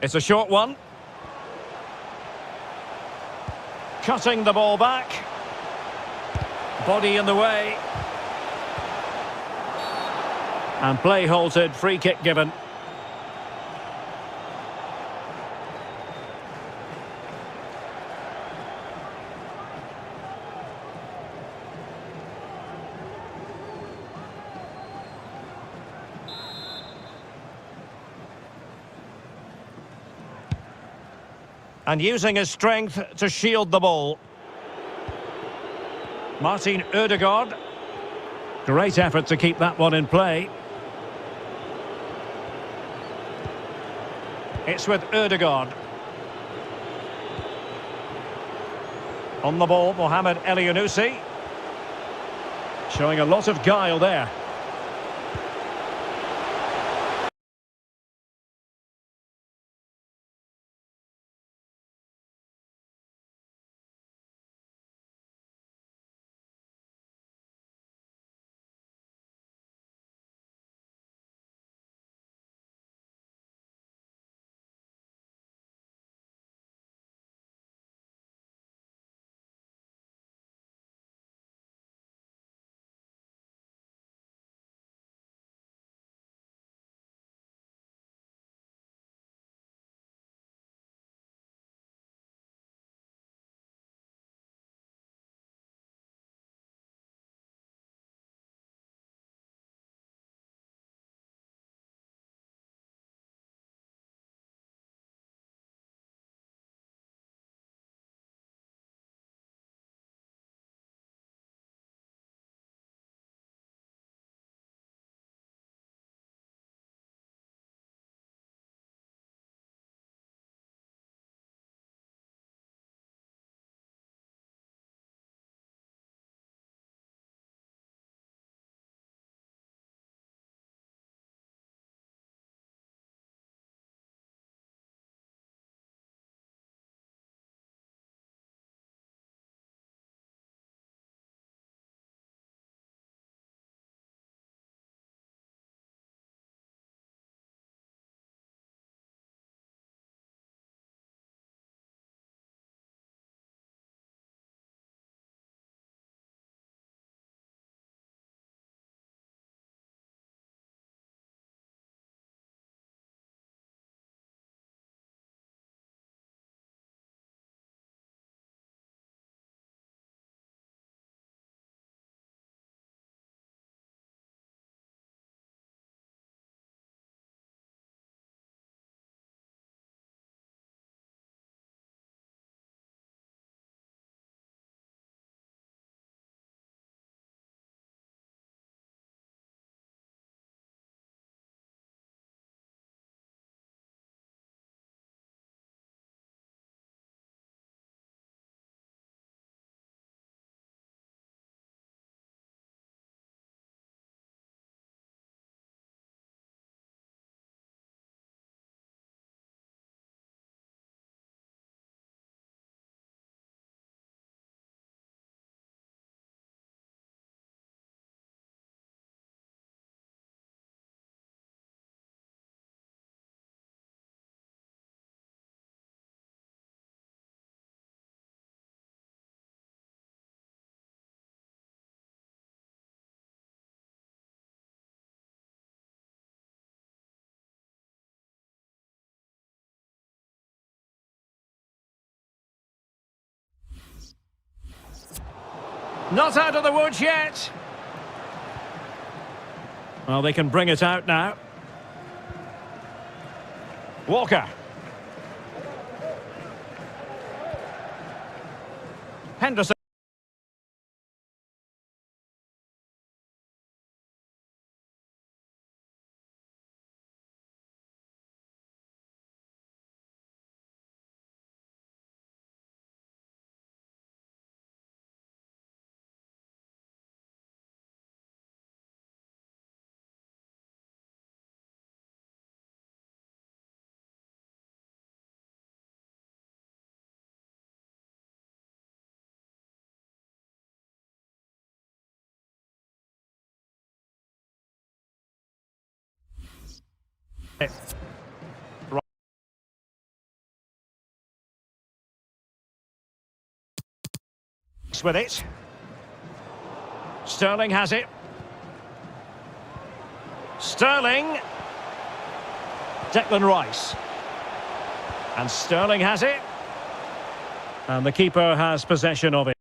It's a short one. Cutting the ball back. Body in the way. And play halted, free kick given. And using his strength to shield the ball. Martin Ødegaard. Great effort to keep that one in play. It's with Ødegaard. On the ball, Mohamed Elyounoussi. Showing a lot of guile there. Not out of the woods yet. Well, they can bring it out now. Walker. Henderson. Right with it. Sterling has it. Sterling. Declan Rice. And Sterling has it. And the keeper has possession of it.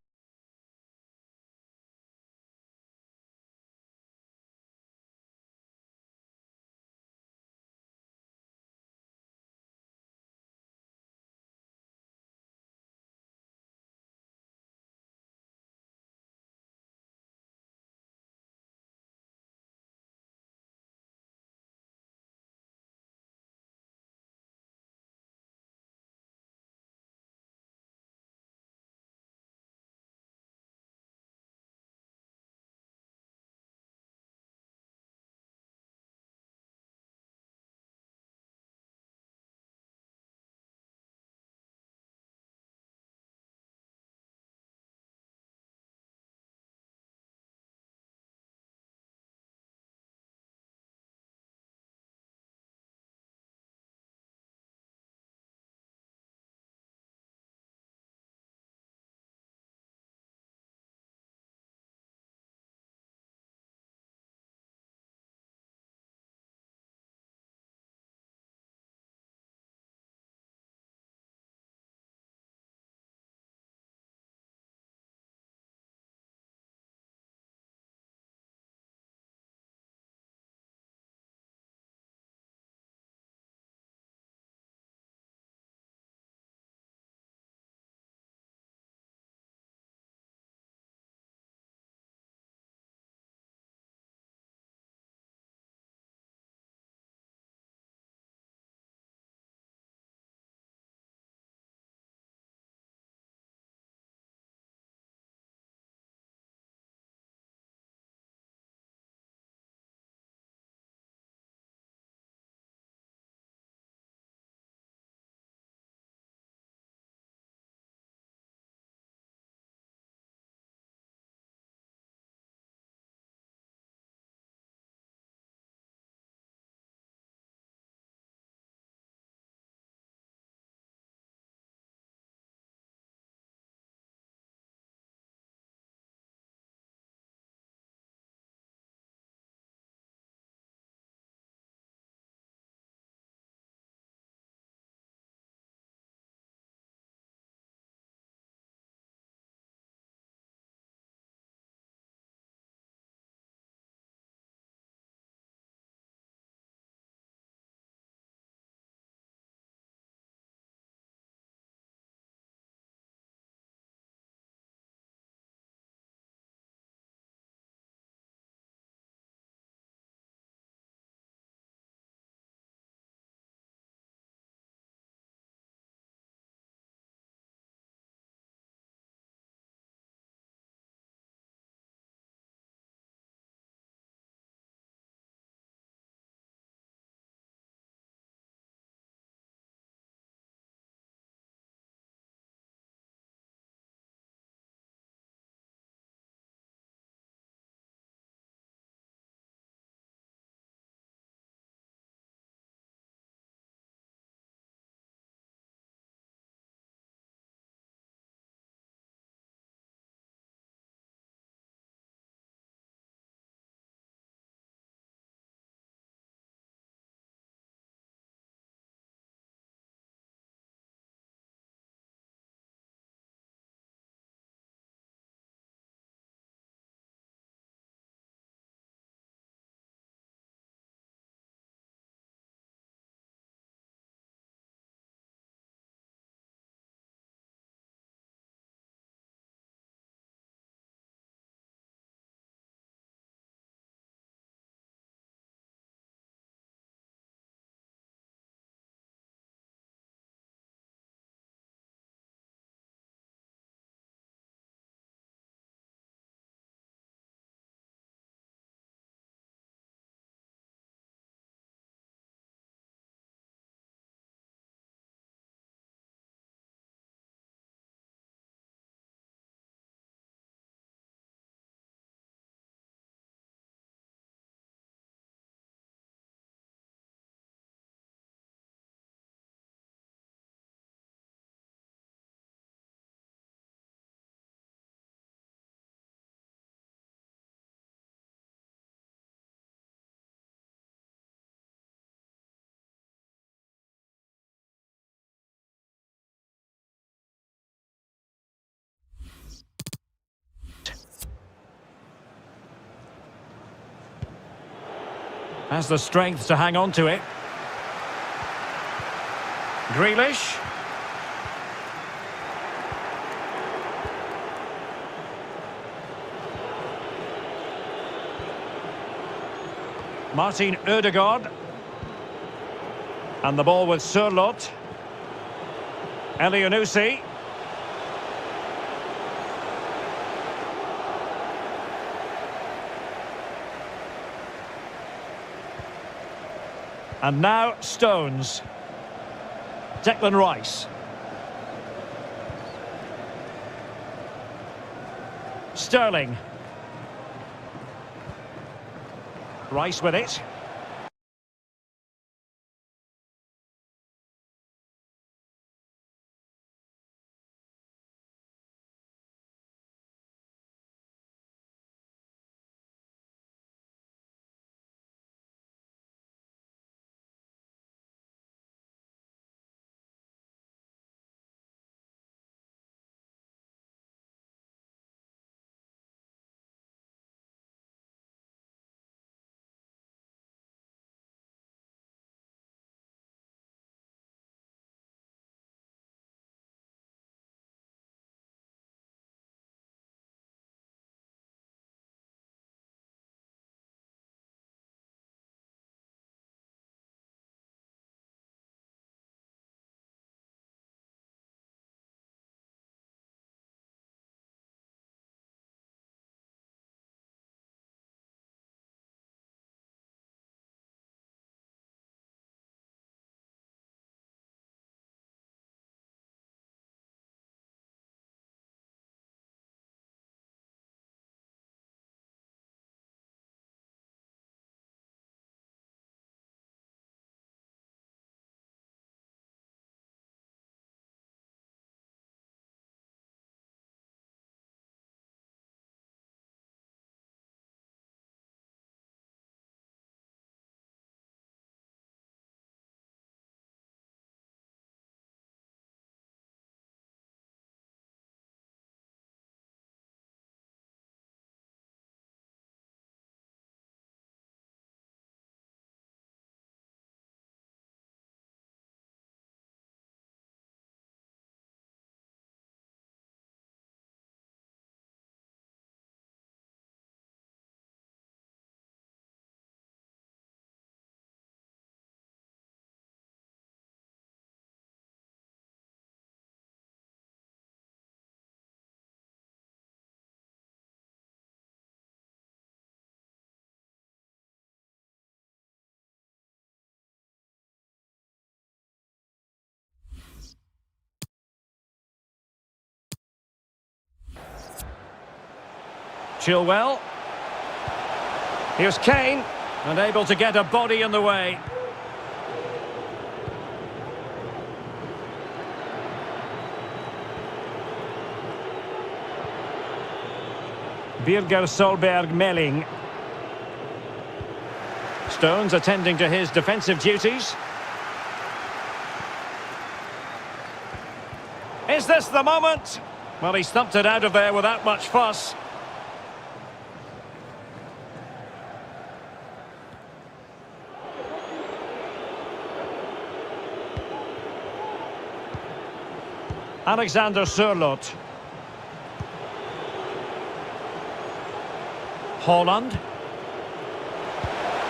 Has the strength to hang on to it. Grealish. Martin Ødegaard. And the ball with Sørloth. Elyounoussi. And now Stones. Declan Rice. Sterling. Rice with it. Chilwell. Here's Kane, and able to get a body in the way. Birger Solberg Melling. Stones attending to his defensive duties. Is this the moment? Well, he stumped it out of there without much fuss. Alexander Sørloth. Haaland.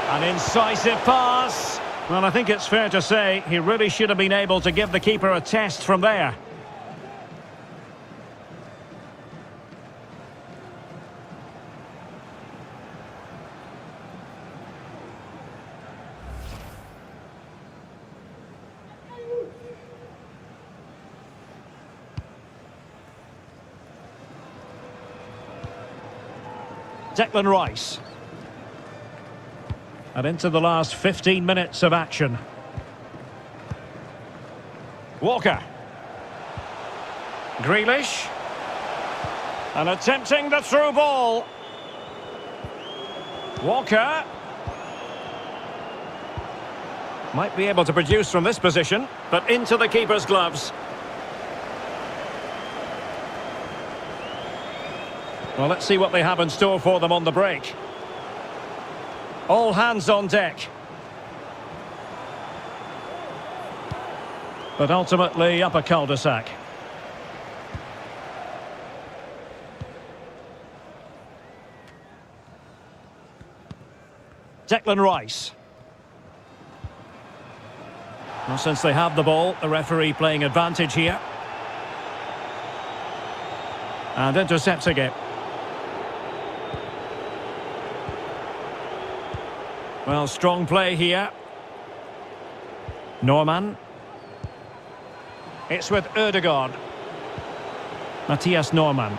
An incisive pass. Well, I think it's fair to say he really should have been able to give the keeper a test from there. Declan Rice. And into the last 15 minutes of action. Walker. Grealish. And attempting the through ball. Walker. Might be able to produce from this position, but into the keeper's gloves. Well, let's see what they have in store for them on the break. All hands on deck. But ultimately up a cul-de-sac. Declan Rice. Well, since they have the ball, the referee playing advantage here. And intercepting it. Well, strong play here. Norman. It's with Ødegaard. Matthias Norman.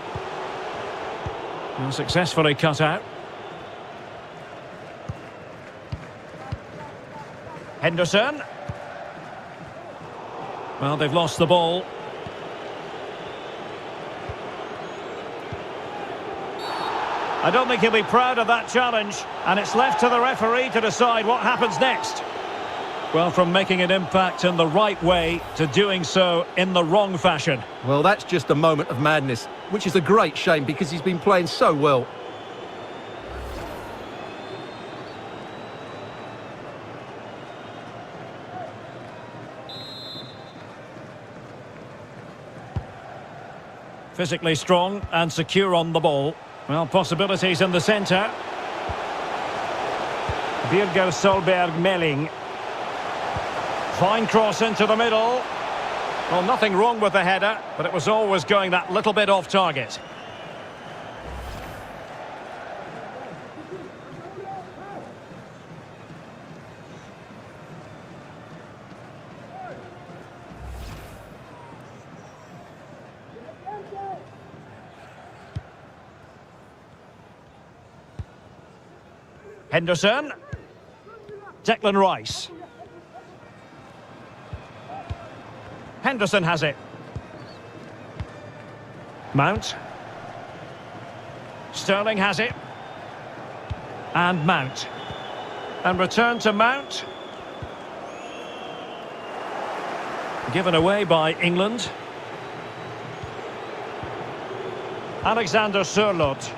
Well, successfully cut out. Henderson. Well, they've lost the ball. I don't think he'll be proud of that challenge, and it's left to the referee to decide what happens next. Well, from making an impact in the right way to doing so in the wrong fashion. Well, that's just a moment of madness, which is a great shame because he's been playing so well. Physically strong and secure on the ball. Well, possibilities in the centre. Birger Solberg Melling. Fine cross into the middle. Well, nothing wrong with the header, but it was always going that little bit off target. Henderson. Declan Rice. Henderson has it. Mount. Sterling has it. And Mount. And return to Mount. Given away by England. Alexander Sørloth.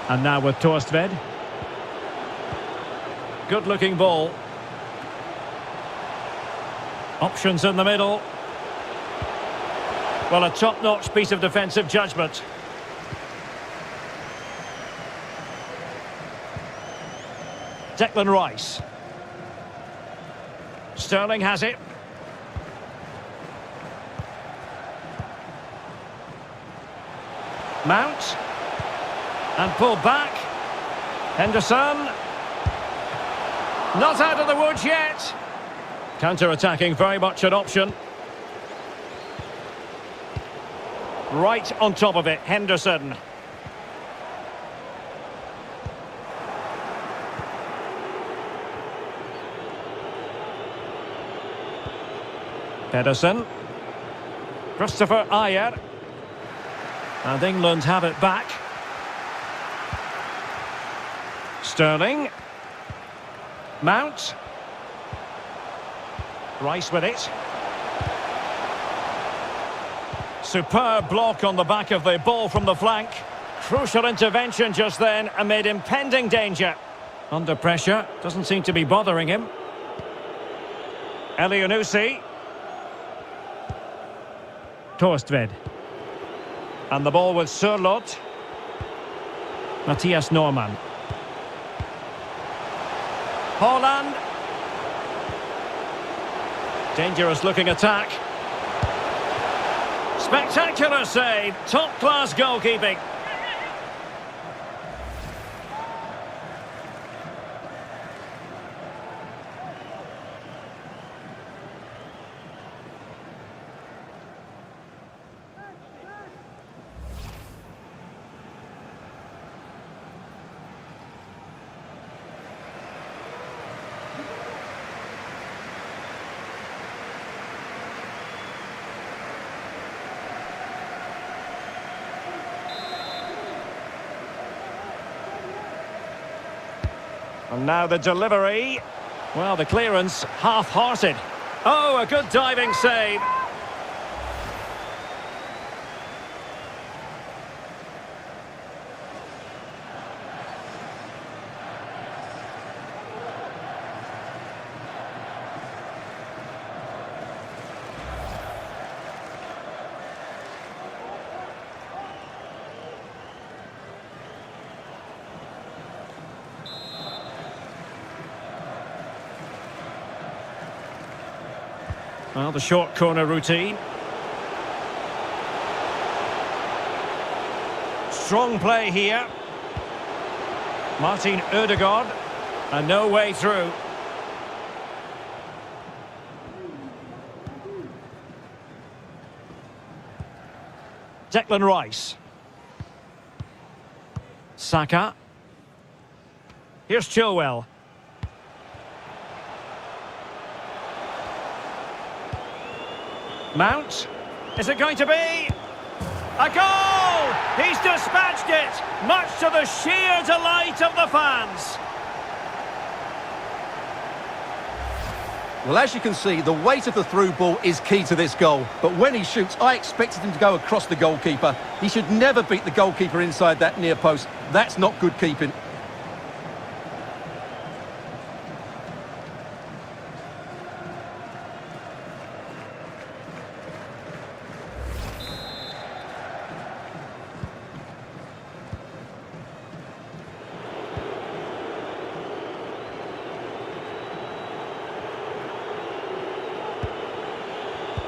And now with Torstved. Good-looking ball. Options in the middle. Well, a top-notch piece of defensive judgment. Declan Rice. Sterling has it. Mount. And pulled back. Henderson. Not out of the woods yet. Counter-attacking, very much an option. Right on top of it, Henderson. Pedersen. Christopher Ayer. And England have it back. Sterling. Mount. Rice with it. Superb block on the back of the ball from the flank. Crucial intervention just then amid impending danger. Under pressure, doesn't seem to be bothering him. Elyounoussi. Torstved. And the ball with Sørloth. Matthias Norman. Haaland. Dangerous looking attack. Spectacular save. Top class goalkeeping. And now the delivery. Well, the clearance half-hearted. Oh, a good diving save. Well, the short corner routine. Strong play here. Martin Ødegaard. And no way through. Declan Rice. Saka. Here's Chilwell. Mount. Is it going to be? A goal! He's dispatched it, much to the sheer delight of the fans. Well, as you can see, the weight of the through ball is key to this goal. But when he shoots, I expected him to go across the goalkeeper. He should never beat the goalkeeper inside that near post. That's not good keeping.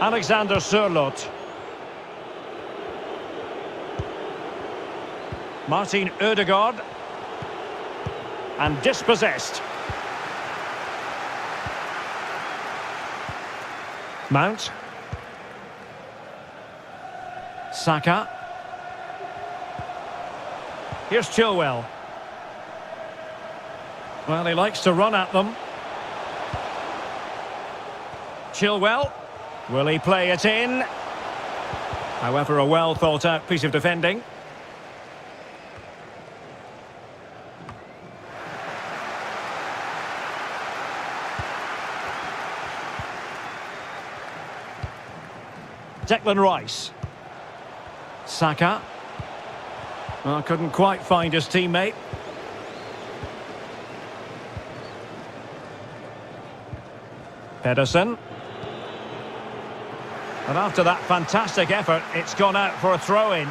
Alexander Sørloth. Martin Ødegaard. And dispossessed. Mount. Saka. Here's Chilwell. Well, he likes to run at them. Chilwell. Will he play it in? However, a well thought out piece of defending. Declan Rice. Saka. Well, couldn't quite find his teammate. Pedersen. And after that fantastic effort, it's gone out for a throw-in.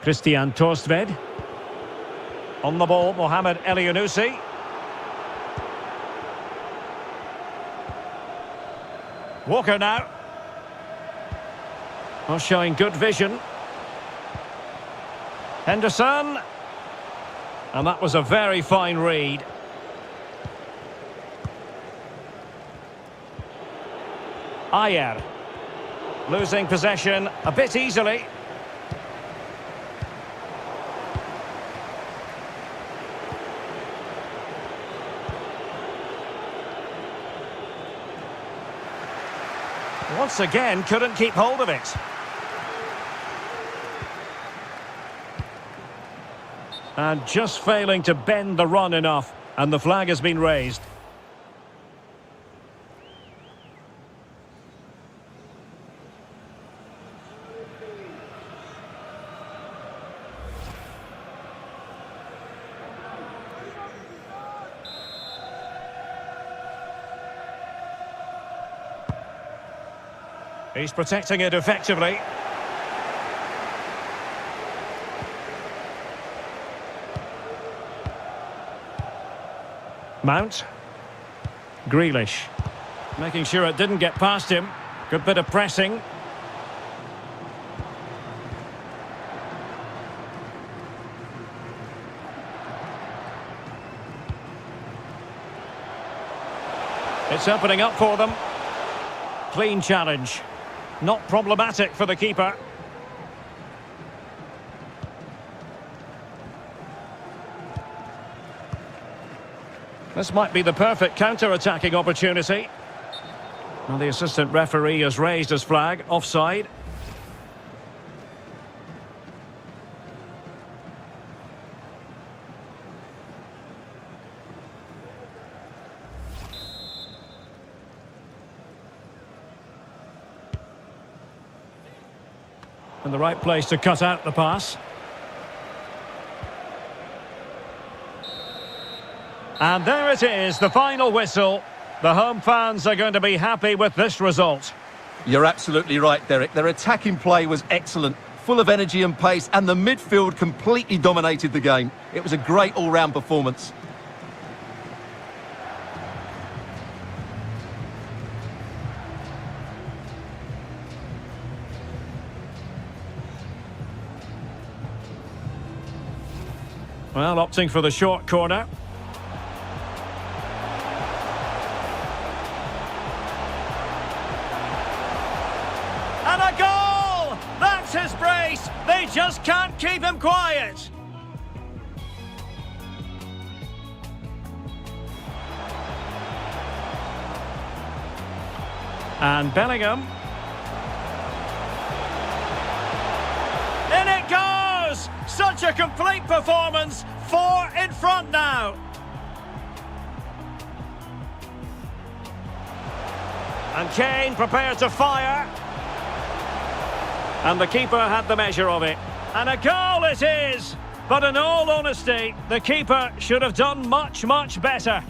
Christian Torstved. On the ball, Mohamed Elyounoussi. Walker now. Well, showing good vision. Henderson. And that was a very fine read. Ayer. Losing possession a bit easily. Once again, couldn't keep hold of it. And just failing to bend the run enough, and the flag has been raised. He's protecting it effectively. Mount. Grealish. Making sure it didn't get past him. Good bit of pressing. It's opening up for them. Clean challenge. Not problematic for the keeper. This might be the perfect counter-attacking opportunity. Well, the assistant referee has raised his flag, offside. And the right place to cut out the pass. And there it is, the final whistle. The home fans are going to be happy with this result. You're absolutely right, Derek. Their attacking play was excellent, full of energy and pace, and the midfield completely dominated the game. It was a great all-round performance. Well, opting for the short corner. And a goal! That's his brace! They just can't keep him quiet! And Bellingham. In it goes! Such a complete performance! 4 in front now! And Kane prepared to fire. And the keeper had the measure of it. And a goal it is! But in all honesty, the keeper should have done much, much better.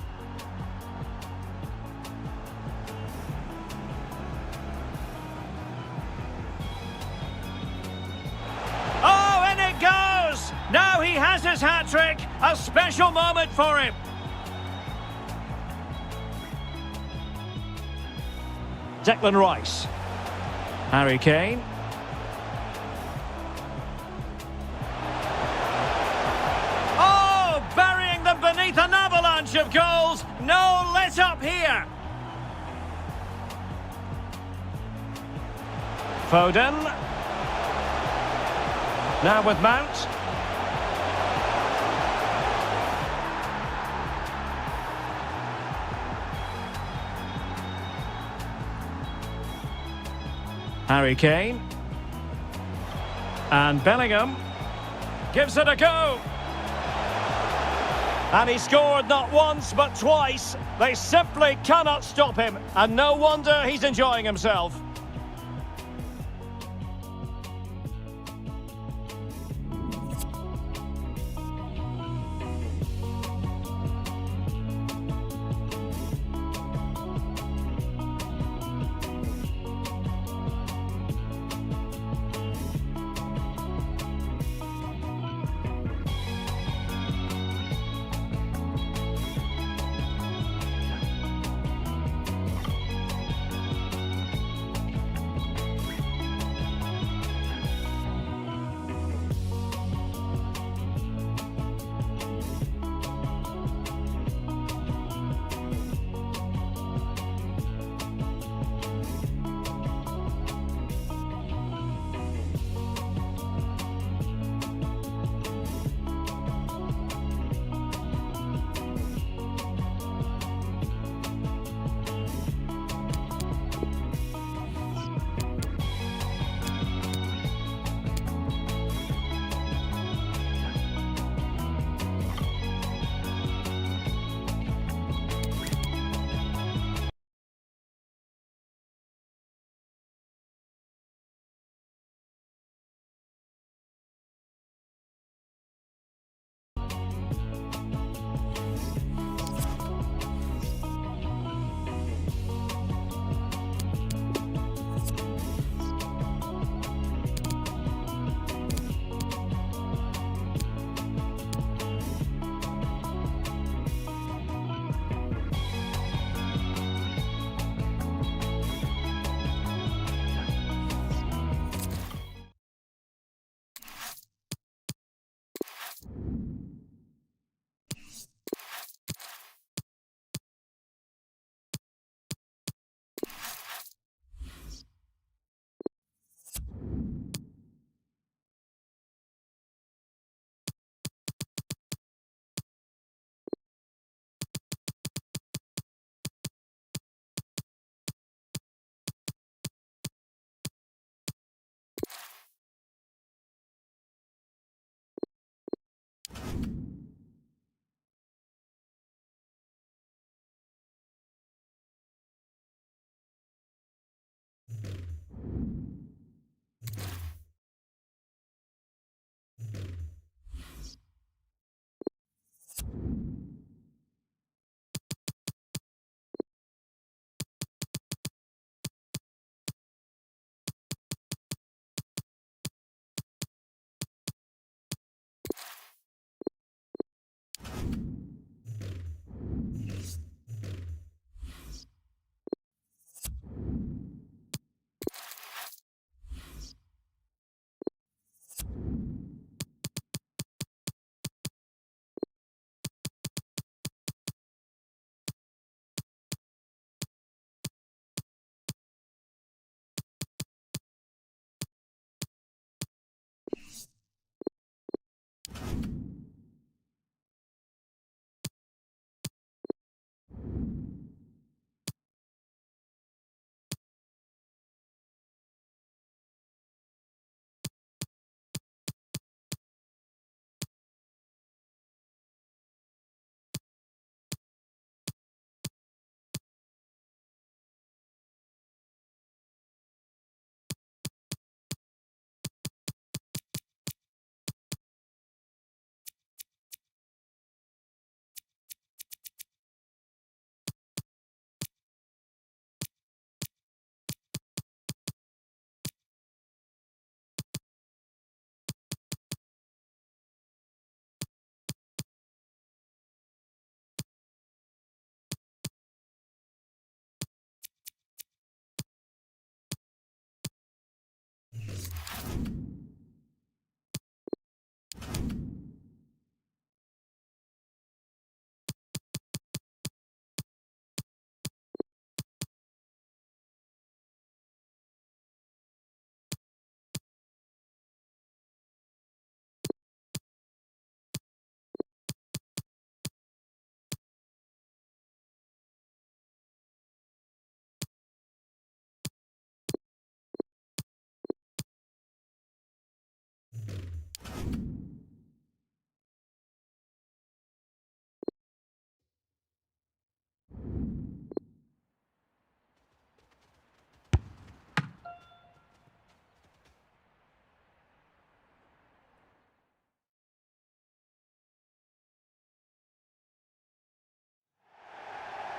Oh, in it goes! Now he has his hat-trick. A special moment for him. Declan Rice. Harry Kane. Burying them beneath an avalanche of goals. No let up here. Foden. Now with Mount. Harry Kane. And Bellingham gives it a go. And he scored not once, but twice. They simply cannot stop him. And no wonder he's enjoying himself.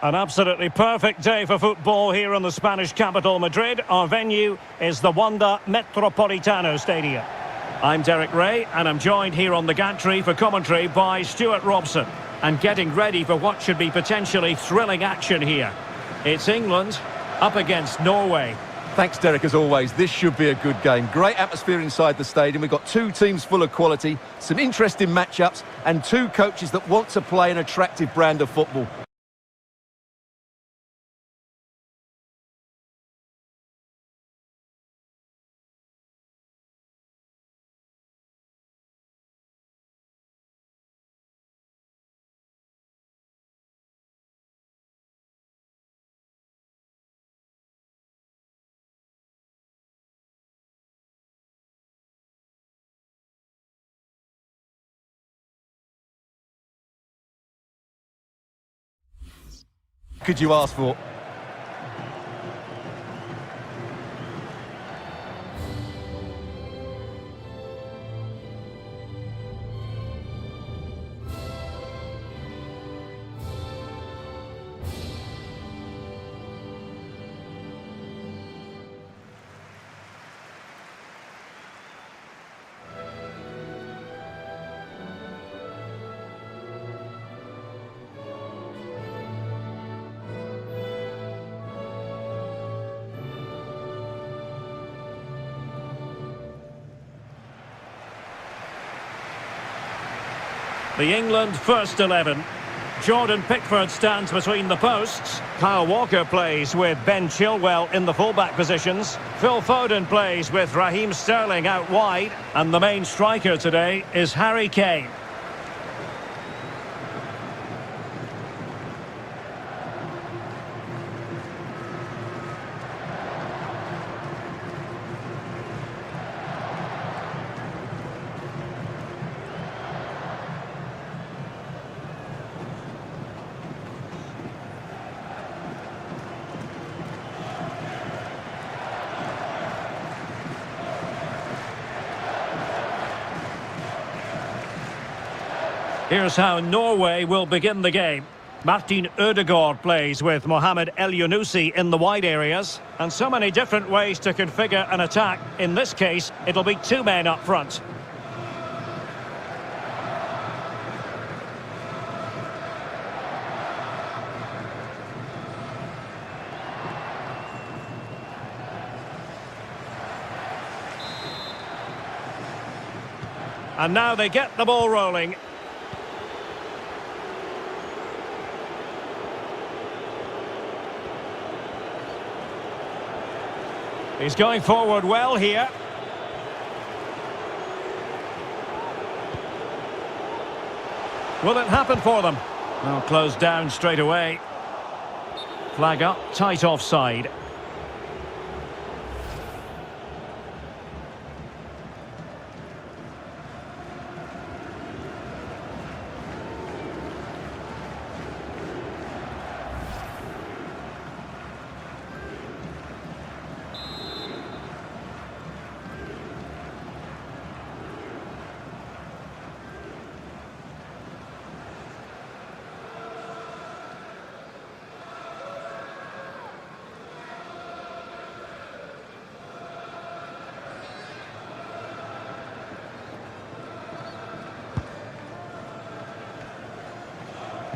An absolutely perfect day for football here in the Spanish capital, Madrid. Our venue is the Wanda Metropolitano Stadium. I'm Derek Ray, and I'm joined here on the gantry for commentary by Stuart Robson. And getting ready for what should be potentially thrilling action here. It's England up against Norway. Thanks, Derek, as always. This should be a good game. Great atmosphere inside the stadium. We've got two teams full of quality, some interesting matchups, and two coaches that want to play an attractive brand of football. Could you ask for? The England first 11. Jordan Pickford stands between the posts. Kyle Walker plays with Ben Chilwell in the fullback positions. Phil Foden plays with Raheem Sterling out wide. And the main striker today is Harry Kane. Here's how Norway will begin the game. Martin Ødegaard plays with Mohamed El Yunusi in the wide areas. And so many different ways to configure an attack. In this case, it'll be two men up front. And now they get the ball rolling. He's going forward well here. Will it happen for them? Well, closed down straight away. Flag up, tight offside.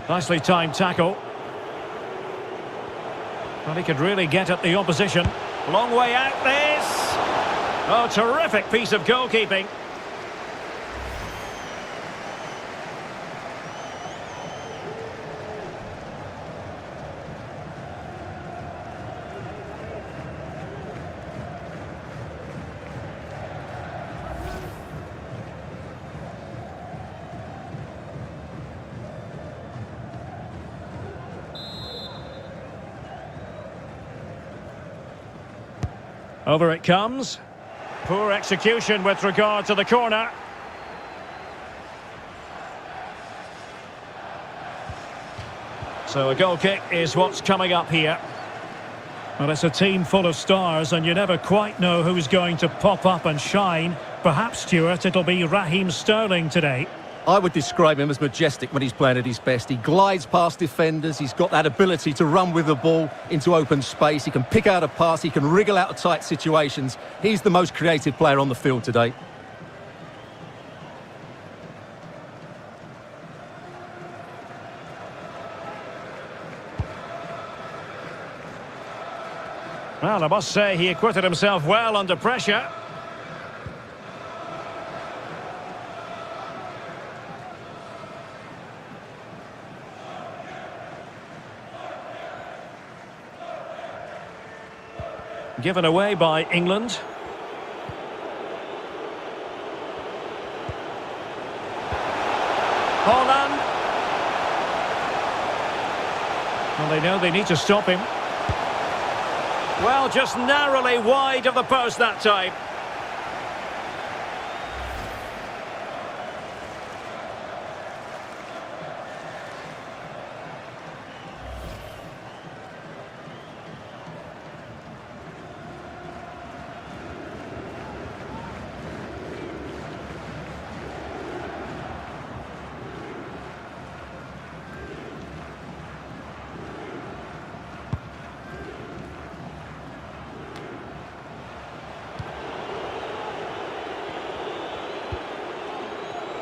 Nicely timed tackle. Well, he could really get at the opposition. Long way out this. Oh, terrific piece of goalkeeping. Over it comes. Poor execution with regard to the corner. So a goal kick is what's coming up here. Well, it's a team full of stars and you never quite know who's going to pop up and shine. Perhaps, Stuart, it'll be Raheem Sterling today. I would describe him as majestic when he's playing at his best. He glides past defenders. He's got that ability to run with the ball into open space. He can pick out a pass. He can wriggle out of tight situations. He's the most creative player on the field today. Well, I must say he acquitted himself well under pressure. Given away by England. Holland. Well, they know they need to stop him. Well, just narrowly wide of the post that time.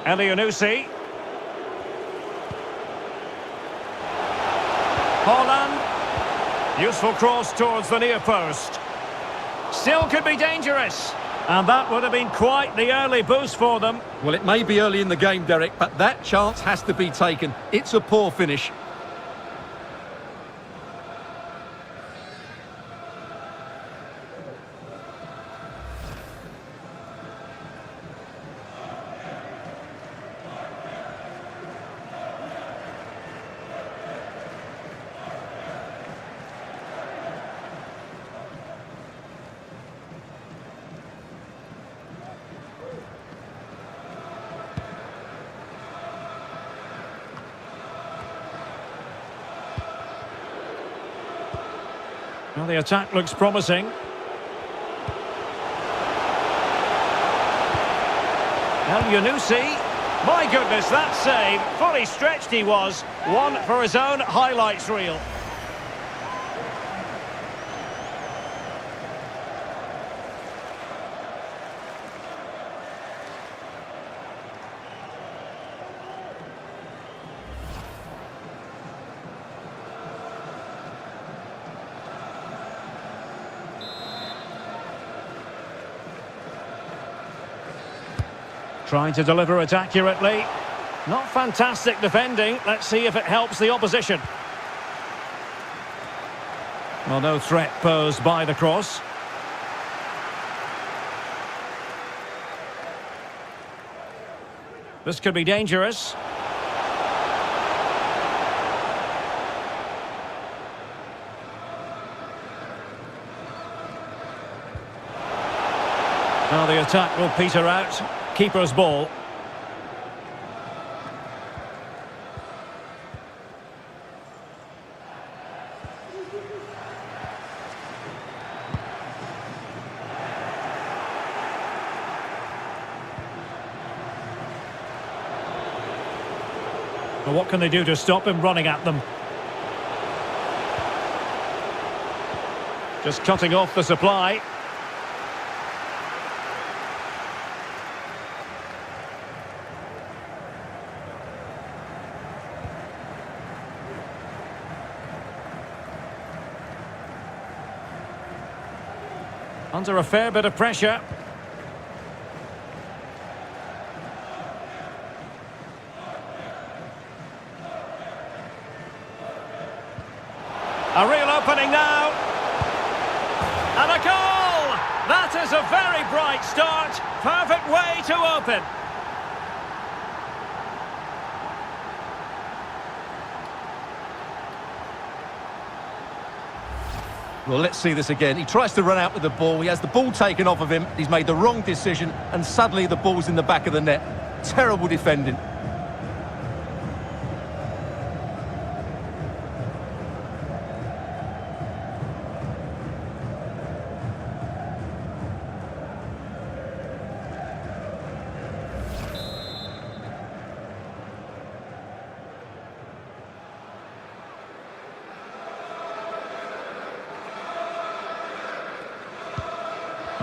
Elyounoussi. Holland. Useful cross towards the near post. Still could be dangerous. And that would have been quite the early boost for them. Well, it may be early in the game, Derek, but that chance has to be taken. It's a poor finish. Well, the attack looks promising. Elyounoussi. My goodness, that save. Fully stretched he was. One for his own highlights reel. Trying to deliver it accurately. Not fantastic defending. Let's see if it helps the opposition. Well, no threat posed by the cross. This could be dangerous. Now the attack will peter out. Keeper's ball. Well, what can they do to stop him running at them? Just cutting off the supply. Under a fair bit of pressure. A real opening now. And a goal! That is a very bright start. Perfect way to open. Well, let's see this again. He tries to run out with the ball. He has the ball taken off of him. He's made the wrong decision, and suddenly the ball's in the back of the net. Terrible defending.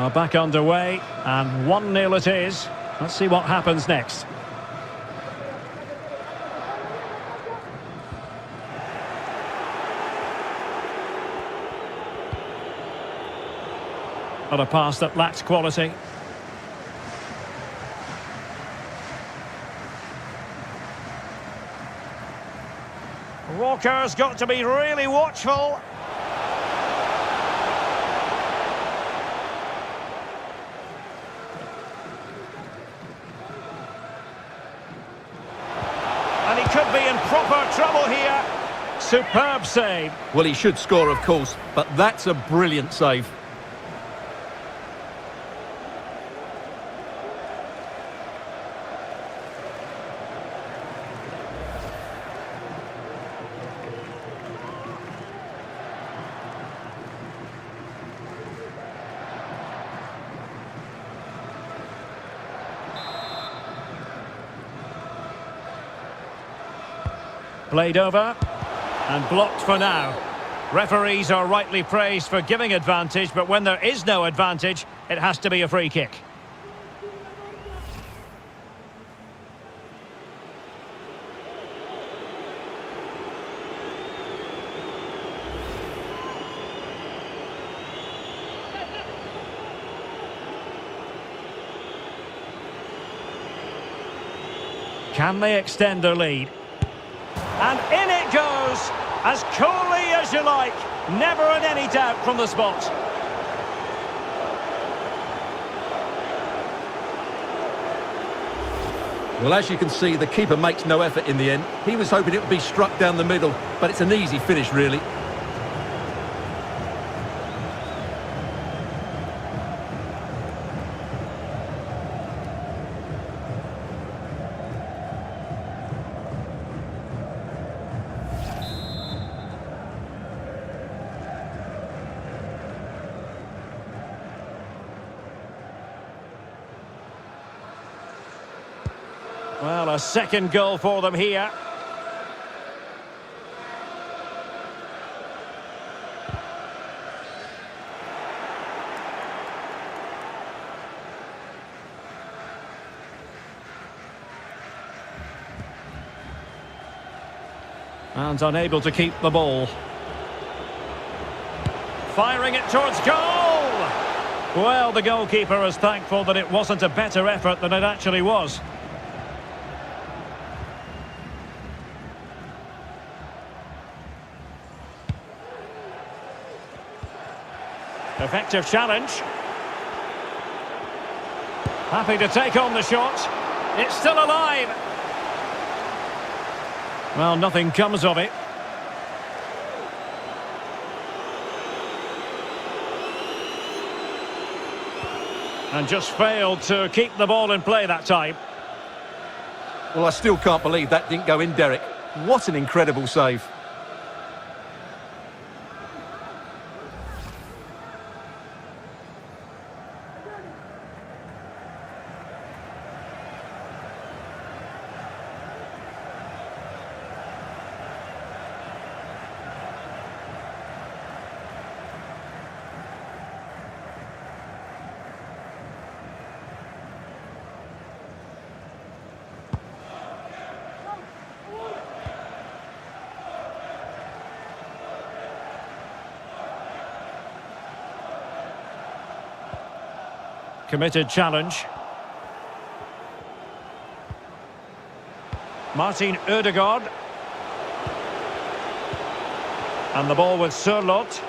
Are back underway, and 1-0 it is. Let's see what happens next. But a pass that lacks quality. Walker's got to be really watchful. And he could be in proper trouble here. Superb save. Well, he should score, of course, but that's a brilliant save. Played over and blocked for now. Referees are rightly praised for giving advantage, but when there is no advantage, it has to be a free kick. Can they extend their lead? And in it goes, as coolly as you like. Never in any doubt from the spot. Well, as you can see, the keeper makes no effort in the end. He was hoping it would be struck down the middle, but it's an easy finish, really. Well, a second goal for them here. And unable to keep the ball. Firing it towards goal! Well, the goalkeeper is thankful that it wasn't a better effort than it actually was. Effective challenge. Happy to take on the shot. It's still alive. Well, nothing comes of it. And just failed to keep the ball in play that time. Well, I still can't believe that didn't go in, Derek. What an incredible save. Committed challenge. Martin Ødegaard. And the ball with Sørloth.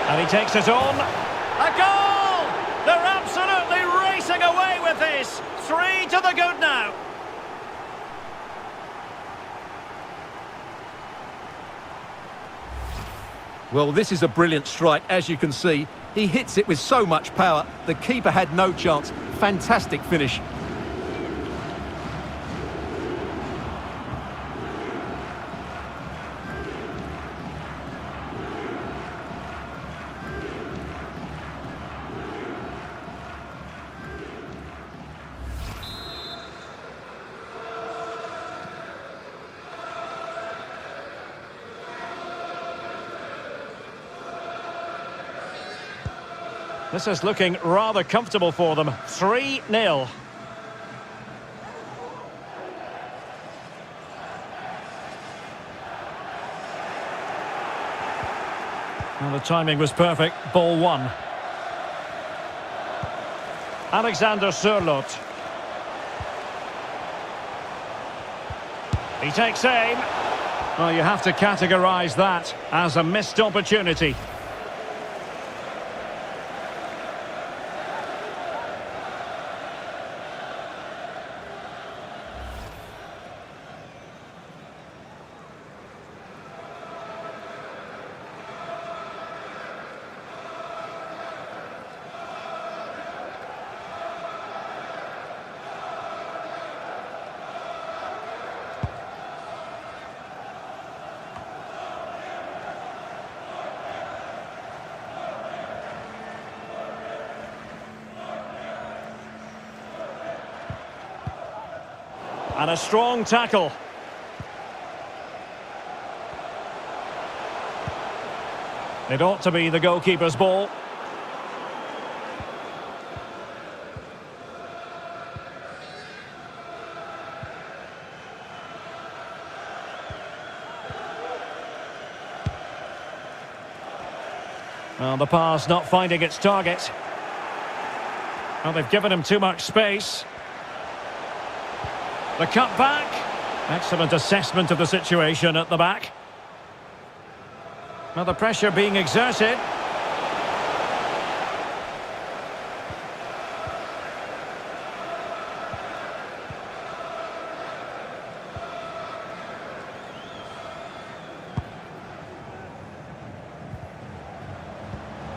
And he takes it on. A goal! They're absolutely racing away with this. 3 to the good now. Well, this is a brilliant strike, as you can see. He hits it with so much power. The keeper had no chance. Fantastic finish. This is looking rather comfortable for them. 3-0. Well, the timing was perfect. Ball one. Alexander Sørloth. He takes aim. Well, you have to categorise that as a missed opportunity. And a strong tackle. It ought to be the goalkeeper's ball. Well, the pass not finding its target. Well, they've given him too much space. The cut back. Excellent assessment of the situation at the back. Now the pressure being exerted.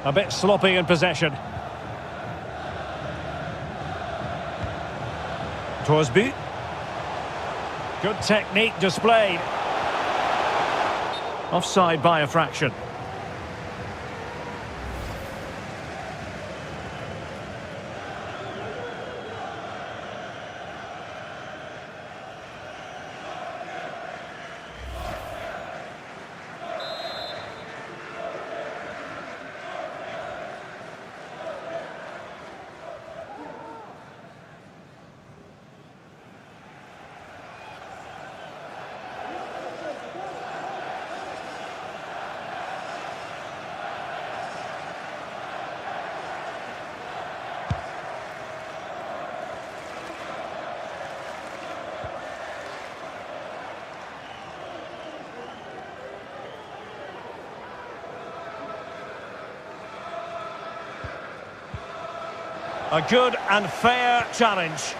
A bit sloppy in possession. Torsby. Good technique displayed. Offside by a fraction. A good and fair challenge.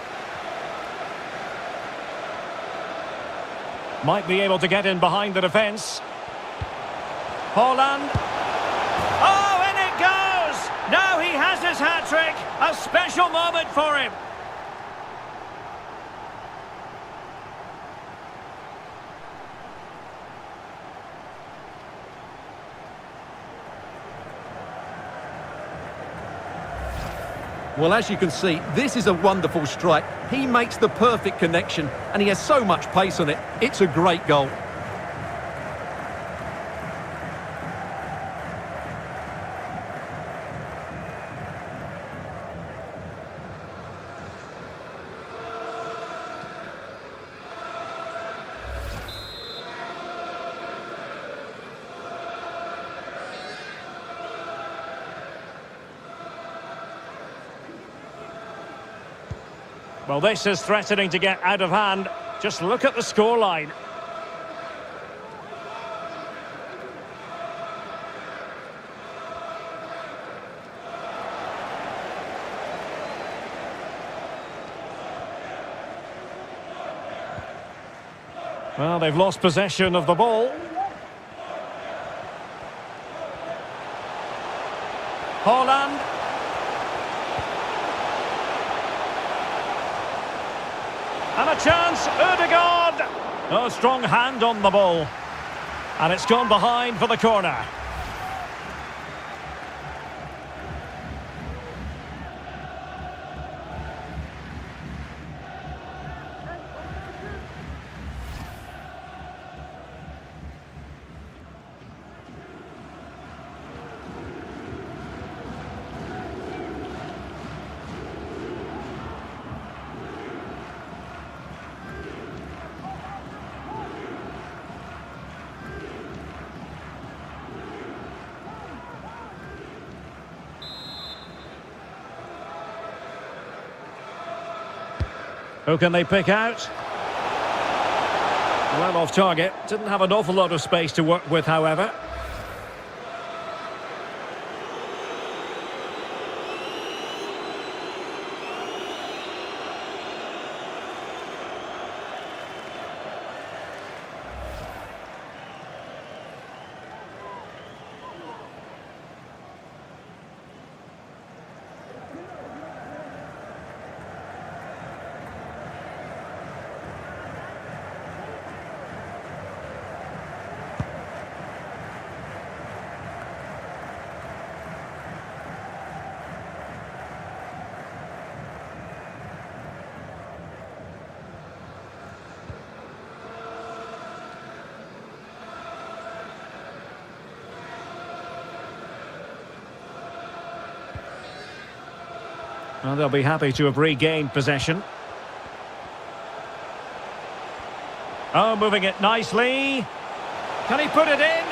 Might be able to get in behind the defence. Haaland. Oh, in it goes! Now he has his hat-trick. A special moment for him. Well, as you can see, this is a wonderful strike. He makes the perfect connection, and he has so much pace on it. It's a great goal. Well, this is threatening to get out of hand. Just look at the scoreline. Well, they've lost possession of the ball. Haaland. And a chance, Ødegaard! Oh, strong hand on the ball. And it's gone behind for the corner. Who can they pick out? Well off target. Didn't have an awful lot of space to work with, however. Well, they'll be happy to have regained possession. Oh, moving it nicely. Can he put it in?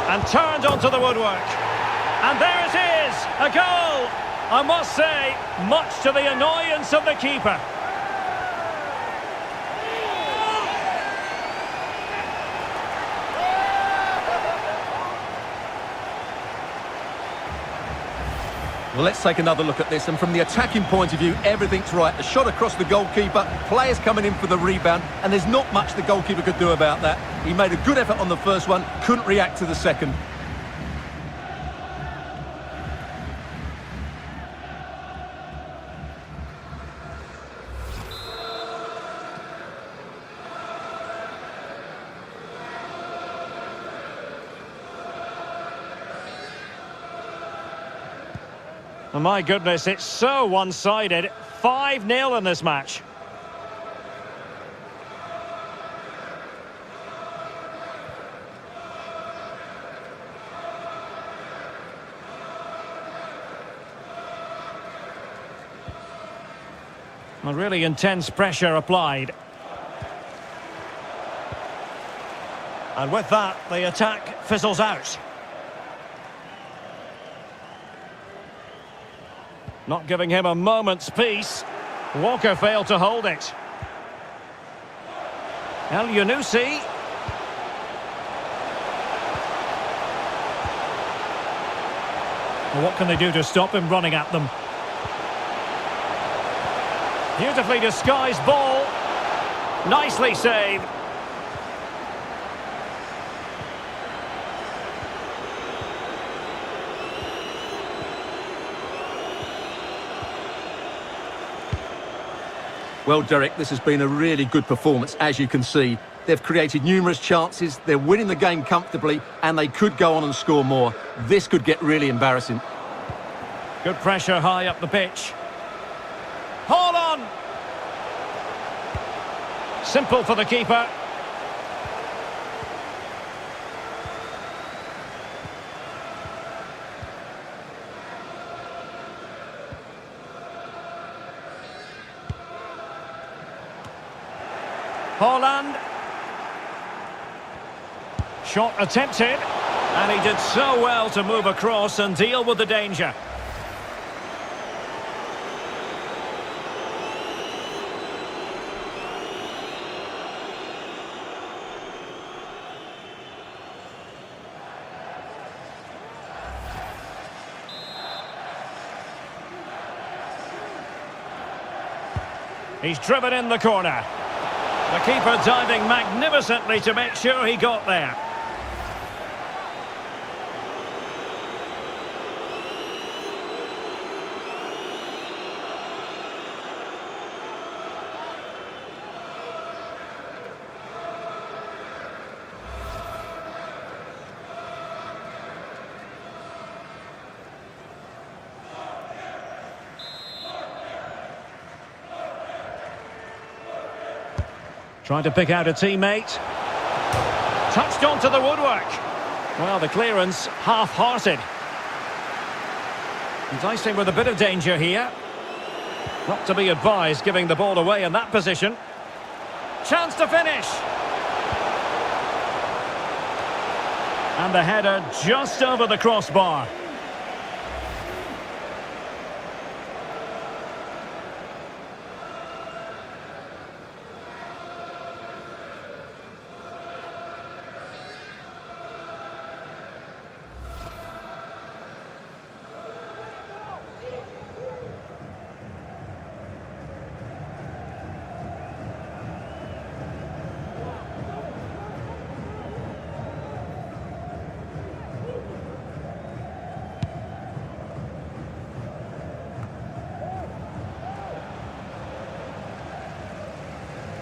And turned onto the woodwork. And there it is, a goal! I must say, much to the annoyance of the keeper. Well, let's take another look at this, and from the attacking point of view, everything's right. The shot across the goalkeeper, players coming in for the rebound, and there's not much the goalkeeper could do about that. He made a good effort on the first one, couldn't react to the second. Oh, my goodness, it's so one-sided. 5-0 in this match. Well, really intense pressure applied. And with that, the attack fizzles out. Not giving him a moment's peace. Walker failed to hold it. El Yunusi. Well, what can they do to stop him running at them? Beautifully disguised ball. Nicely saved. Well, Derek, this has been a really good performance, as you can see. They've created numerous chances, they're winning the game comfortably, and they could go on and score more. This could get really embarrassing. Good pressure high up the pitch. Hold on! Simple for the keeper. Holland. Shot attempted. And he did so well to move across and deal with the danger. He's driven in the corner. The keeper diving magnificently to make sure he got there. Trying to pick out a teammate. Touched onto the woodwork. Well, the clearance half-hearted. Enticing with a bit of danger here. Not to be advised giving the ball away in that position. Chance to finish. And the header just over the crossbar.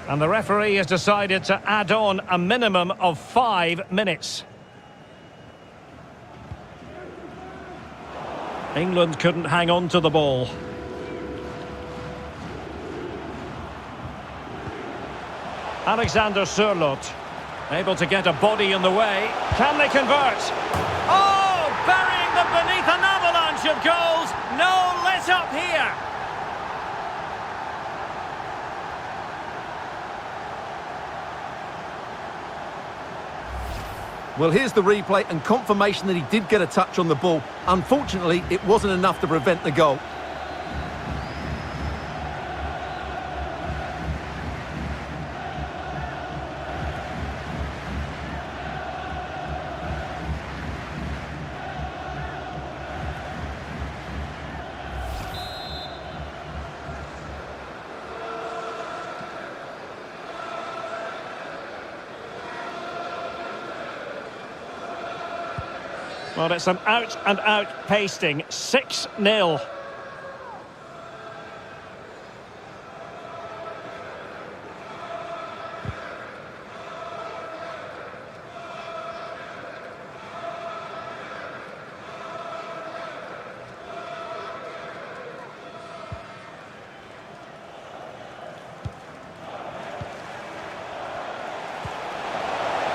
And the referee has decided to add on a minimum of 5 minutes. England couldn't hang on to the ball. Alexander Sørloth, able to get a body in the way. Can they convert? Oh, burying them beneath an avalanche of goals. No let up here. Well, here's the replay and confirmation that he did get a touch on the ball. Unfortunately, it wasn't enough to prevent the goal. Well, it's an out-and-out pasting. 6-0.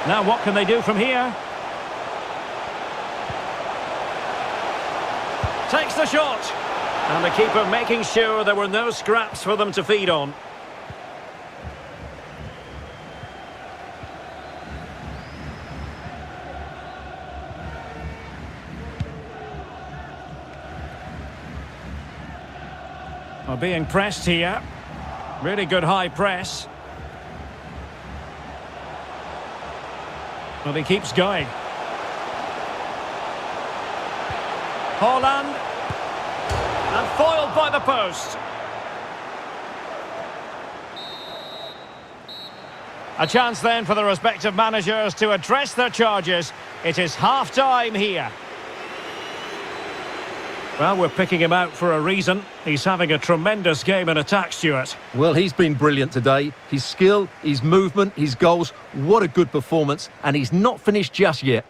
Now, what can they do from here? Takes the shot. And the keeper making sure there were no scraps for them to feed on. Well, being pressed here. Really good high press. Well, he keeps going. Haaland. And foiled by the post. A chance then for the respective managers to address their charges. It is half-time here. Well, we're picking him out for a reason. He's having a tremendous game in attack, Stuart. Well, he's been brilliant today. His skill, his movement, his goals. What a good performance. And he's not finished just yet.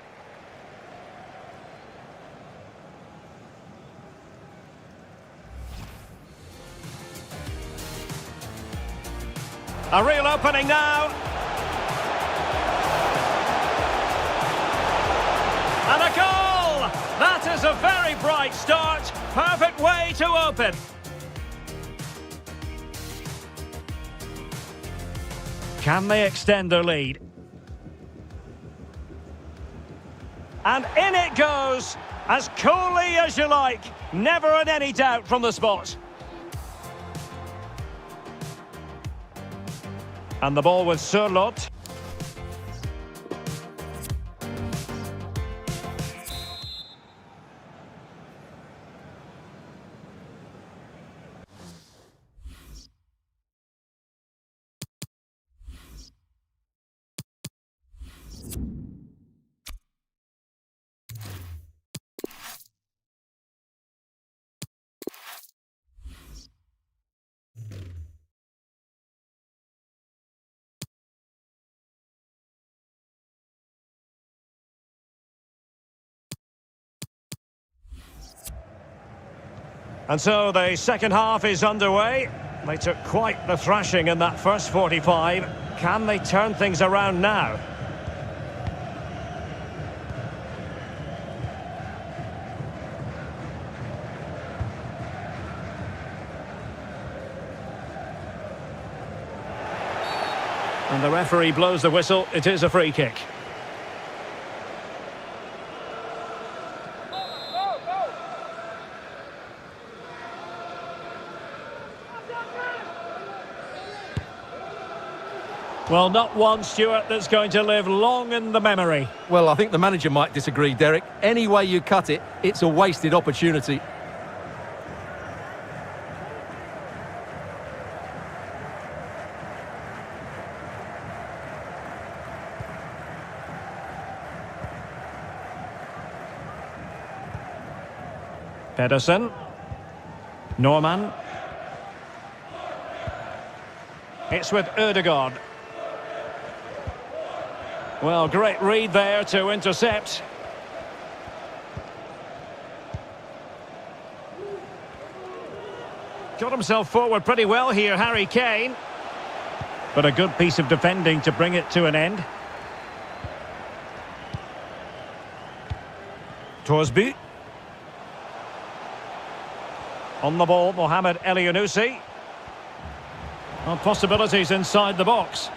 A real opening now. And a goal! That is a very bright start. Perfect way to open. Can they extend their lead? And in it goes, as coolly as you like. Never in any doubt from the spot. And the ball with Sørloth. And so the second half is underway. They took quite the thrashing in that first 45. Can they turn things around now? And the referee blows the whistle. It is a free kick. Well, not one, Stuart, that's going to live long in the memory. Well, I think the manager might disagree, Derek. Any way you cut it, it's a wasted opportunity. Pedersen. Norman. It's with Ødegaard. Well, great read there to intercept. Got himself forward pretty well here, Harry Kane. But a good piece of defending to bring it to an end. Torsby. On the ball, Mohamed Elyounoussi. Well, possibilities inside the box.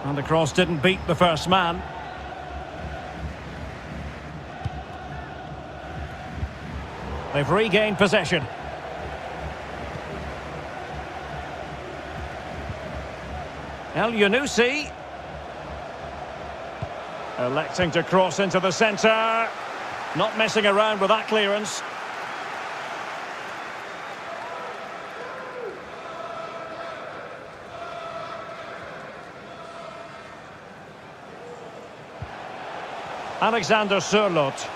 And the cross didn't beat the first man. They've regained possession. Elyounoussi. Electing to cross into the centre. Not messing around with that clearance. Alexander Sørloth.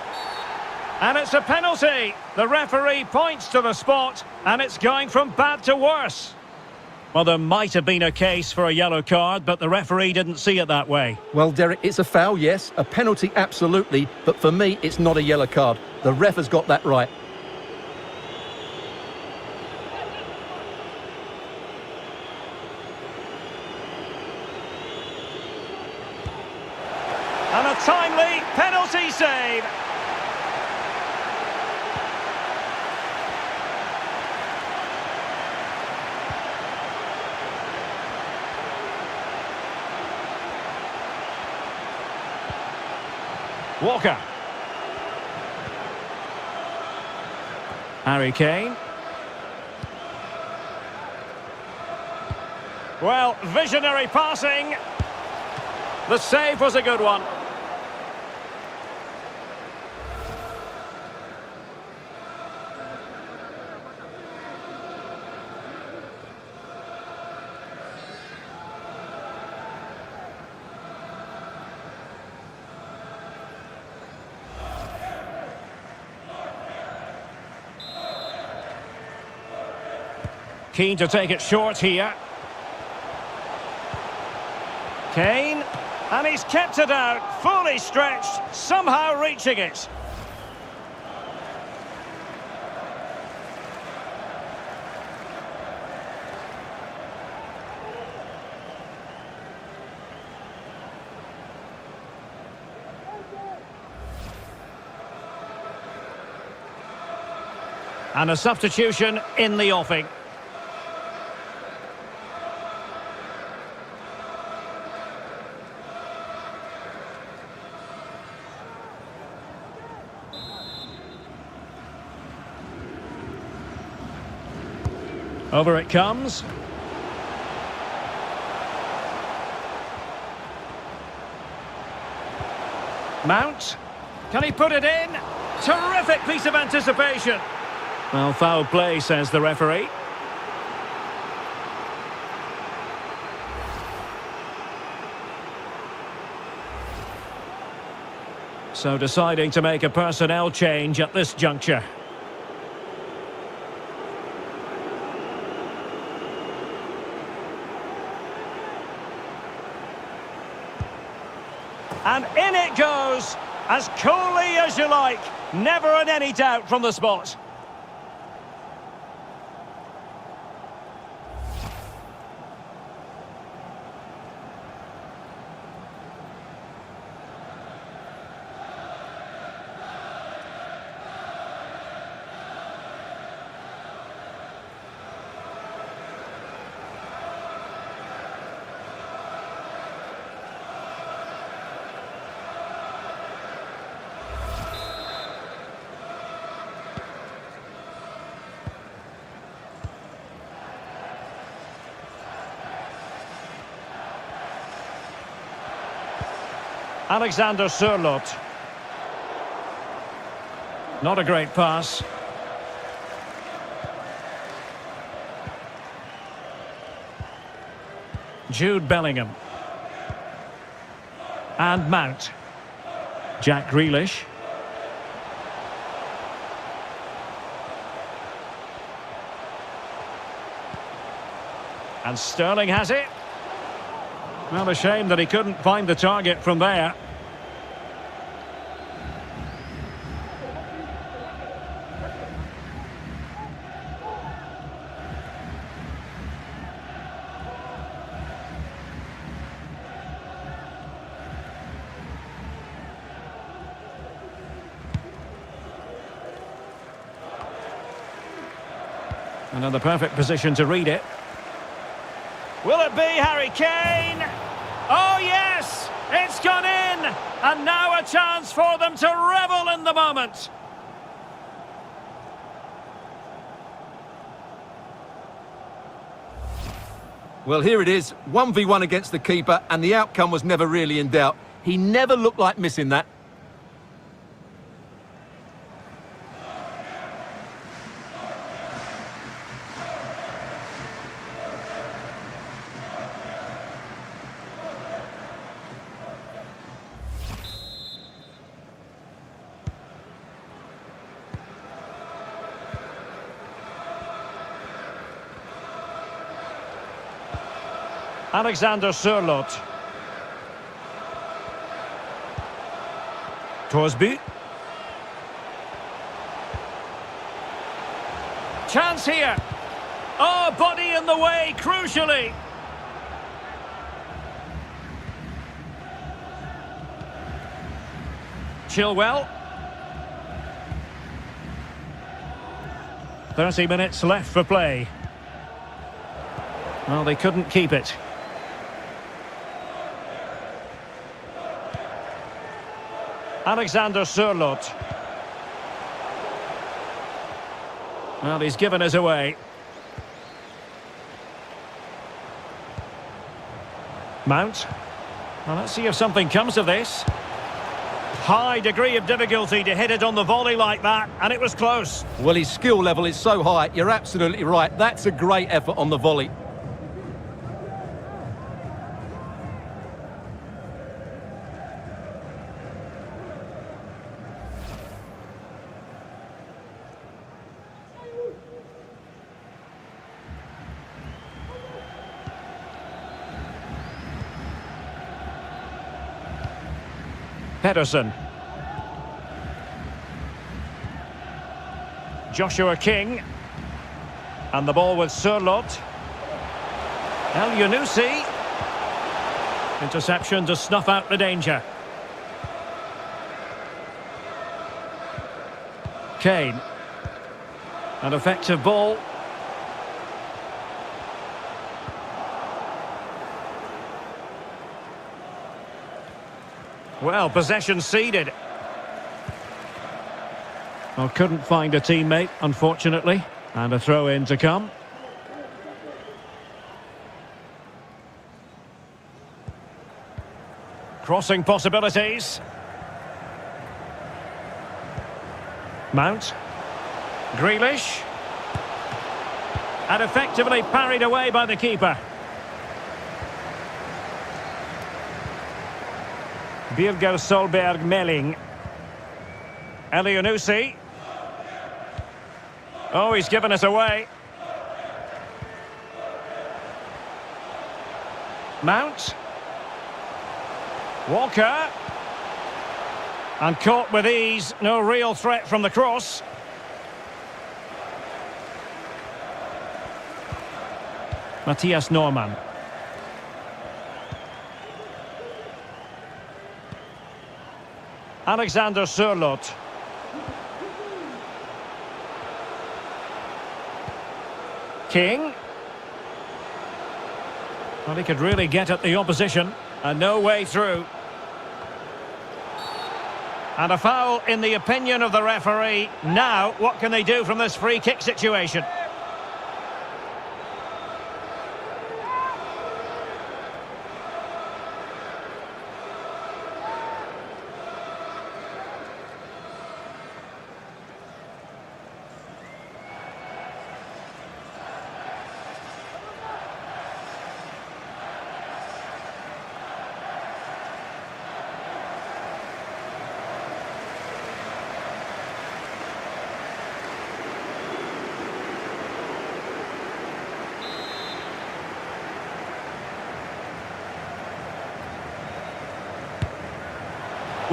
And it's a penalty. The referee points to the spot, and it's going from bad to worse. Well, there might have been a case for a yellow card, but the referee didn't see it that way. Well, Derek, it's a foul, yes. A penalty, absolutely. But for me, it's not a yellow card. The ref has got that right. And a timely penalty save. Walker. Harry Kane. Well, visionary passing. The save was a good one. Keen to take it short here. Kane, and he's kept it out, fully stretched, somehow reaching it. And a substitution in the offing. Over it comes. Mount. Can he put it in? Terrific piece of anticipation. Well, foul play, says the referee. So deciding to make a personnel change at this juncture. And in it goes, as coolly as you like. Never in any doubt from the spot. Alexander Sørloth. Not a great pass. Jude Bellingham. And Mount. Jack Grealish. And Sterling has it. Well, a shame that he couldn't find the target from there. Another perfect position to read it. Will it be Harry Kane? Oh yes! It's gone in! And now a chance for them to revel in the moment. Well, here it is, 1v1 against the keeper, and the outcome was never really in doubt. He never looked like missing that. Alexander Sørloth. Torsby. Chance here. Oh, body in the way, crucially. Chilwell. 30 minutes left for play. Well, they couldn't keep it. Alexander Sørloth. Well, he's given us away. Mount. Well, let's see if something comes of this. High degree of difficulty to hit it on the volley like that, and it was close. Well, his skill level is so high, you're absolutely right. That's a great effort on the volley. Pedersen. Joshua King. And the ball with Sørloth. El Yunusi. Interception to snuff out the danger. Kane. An effective ball. Well, possession ceded. Well, couldn't find a teammate, unfortunately. And a throw-in to come. Crossing possibilities. Mount. Grealish. And effectively parried away by the keeper. Birger Solberg Melling. El Yunusi. Oh, he's given us away. Mount. Walker. And caught with ease. No real threat from the cross. Matthias Norman. Alexander Sørloth. King. Well, he could really get at the opposition. And no way through. And a foul in the opinion of the referee. Now, what can they do from this free kick situation?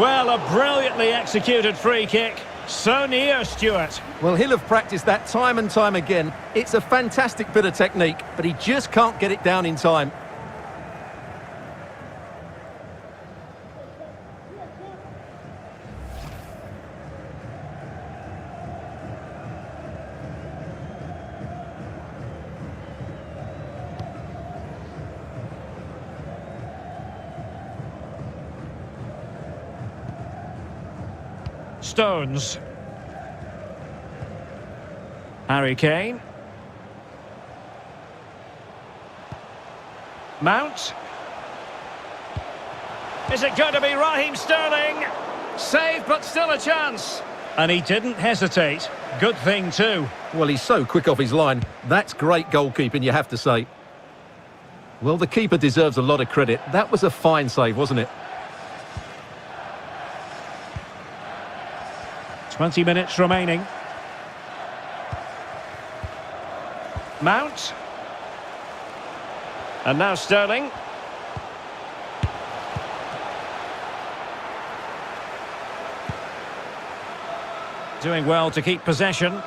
Well, a brilliantly executed free kick. So near, Stuart. Well, he'll have practiced that time and time again. It's a fantastic bit of technique, but he just can't get it down in time. Stones. Harry Kane. Mount. Is it going to be Raheem Sterling? Save, but still a chance. And he didn't hesitate. Good thing too. Well, he's so quick off his line. That's great goalkeeping, you have to say. Well, the keeper deserves a lot of credit. That was a fine save, wasn't it? 20 minutes remaining. Mount. And now Sterling. Doing well to keep possession.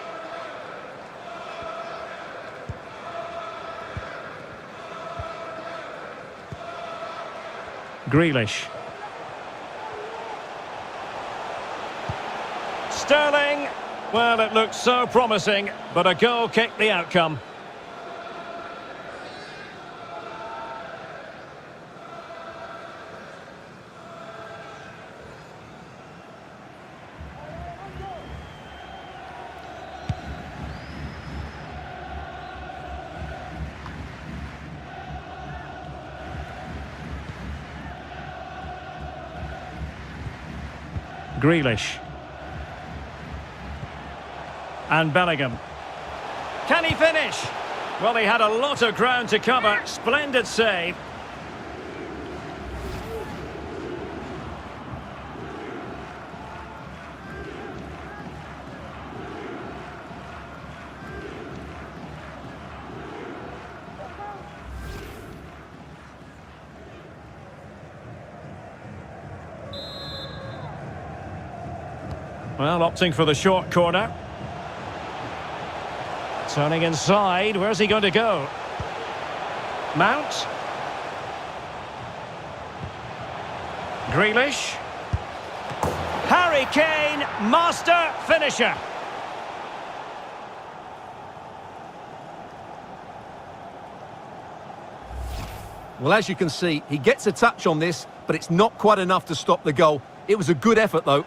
Grealish. Sterling. Well, it looked so promising, but a goal kicked the outcome. Grealish. And Bellingham. Can he finish? Well, he had a lot of ground to cover. Splendid save. Well, opting for the short corner. Turning inside, where's he going to go? Mount. Grealish. Harry Kane, master finisher. Well, as you can see, he gets a touch on this, but it's not quite enough to stop the goal. It was a good effort, though.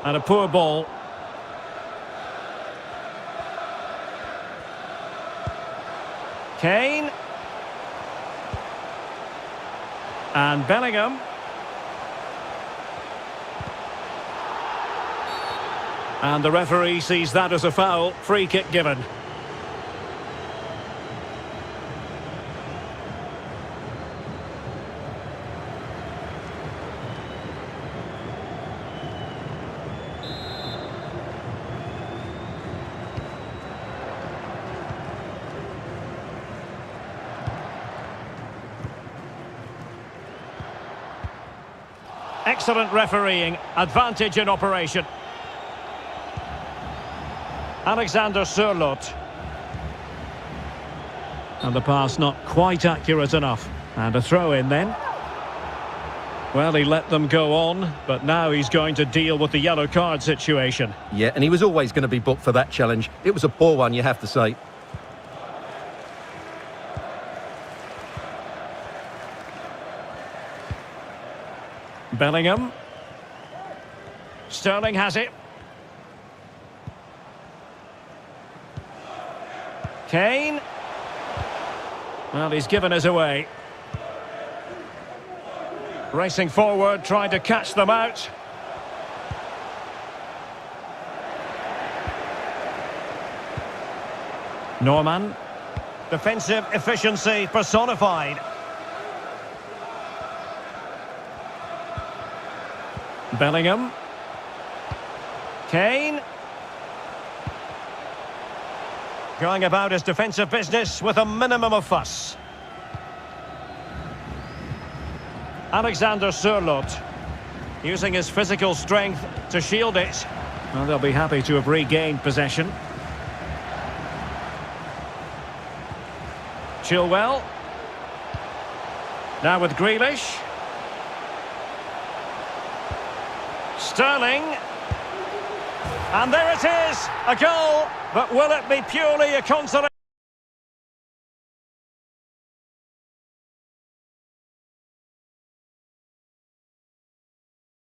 And a poor ball. Kane. And Bellingham. And the referee sees that as a foul. Free kick given. Excellent refereeing, advantage in operation. Alexander Sørloth. And the pass not quite accurate enough. And a throw in then. Well, he let them go on, but now he's going to deal with the yellow card situation. Yeah, and he was always going to be booked for that challenge. It was a poor one, you have to say. Bellingham. Sterling has it. Kane. Well, he's given us away. Racing forward, trying to catch them out. Norman. Defensive efficiency personified. Bellingham. Kane. Going about his defensive business with a minimum of fuss. Alexander Sørloth, using his physical strength to shield it. Well, they'll be happy to have regained possession. Chilwell. Now with Grealish. Sterling. And there it is, a goal, but will it be purely a consolation?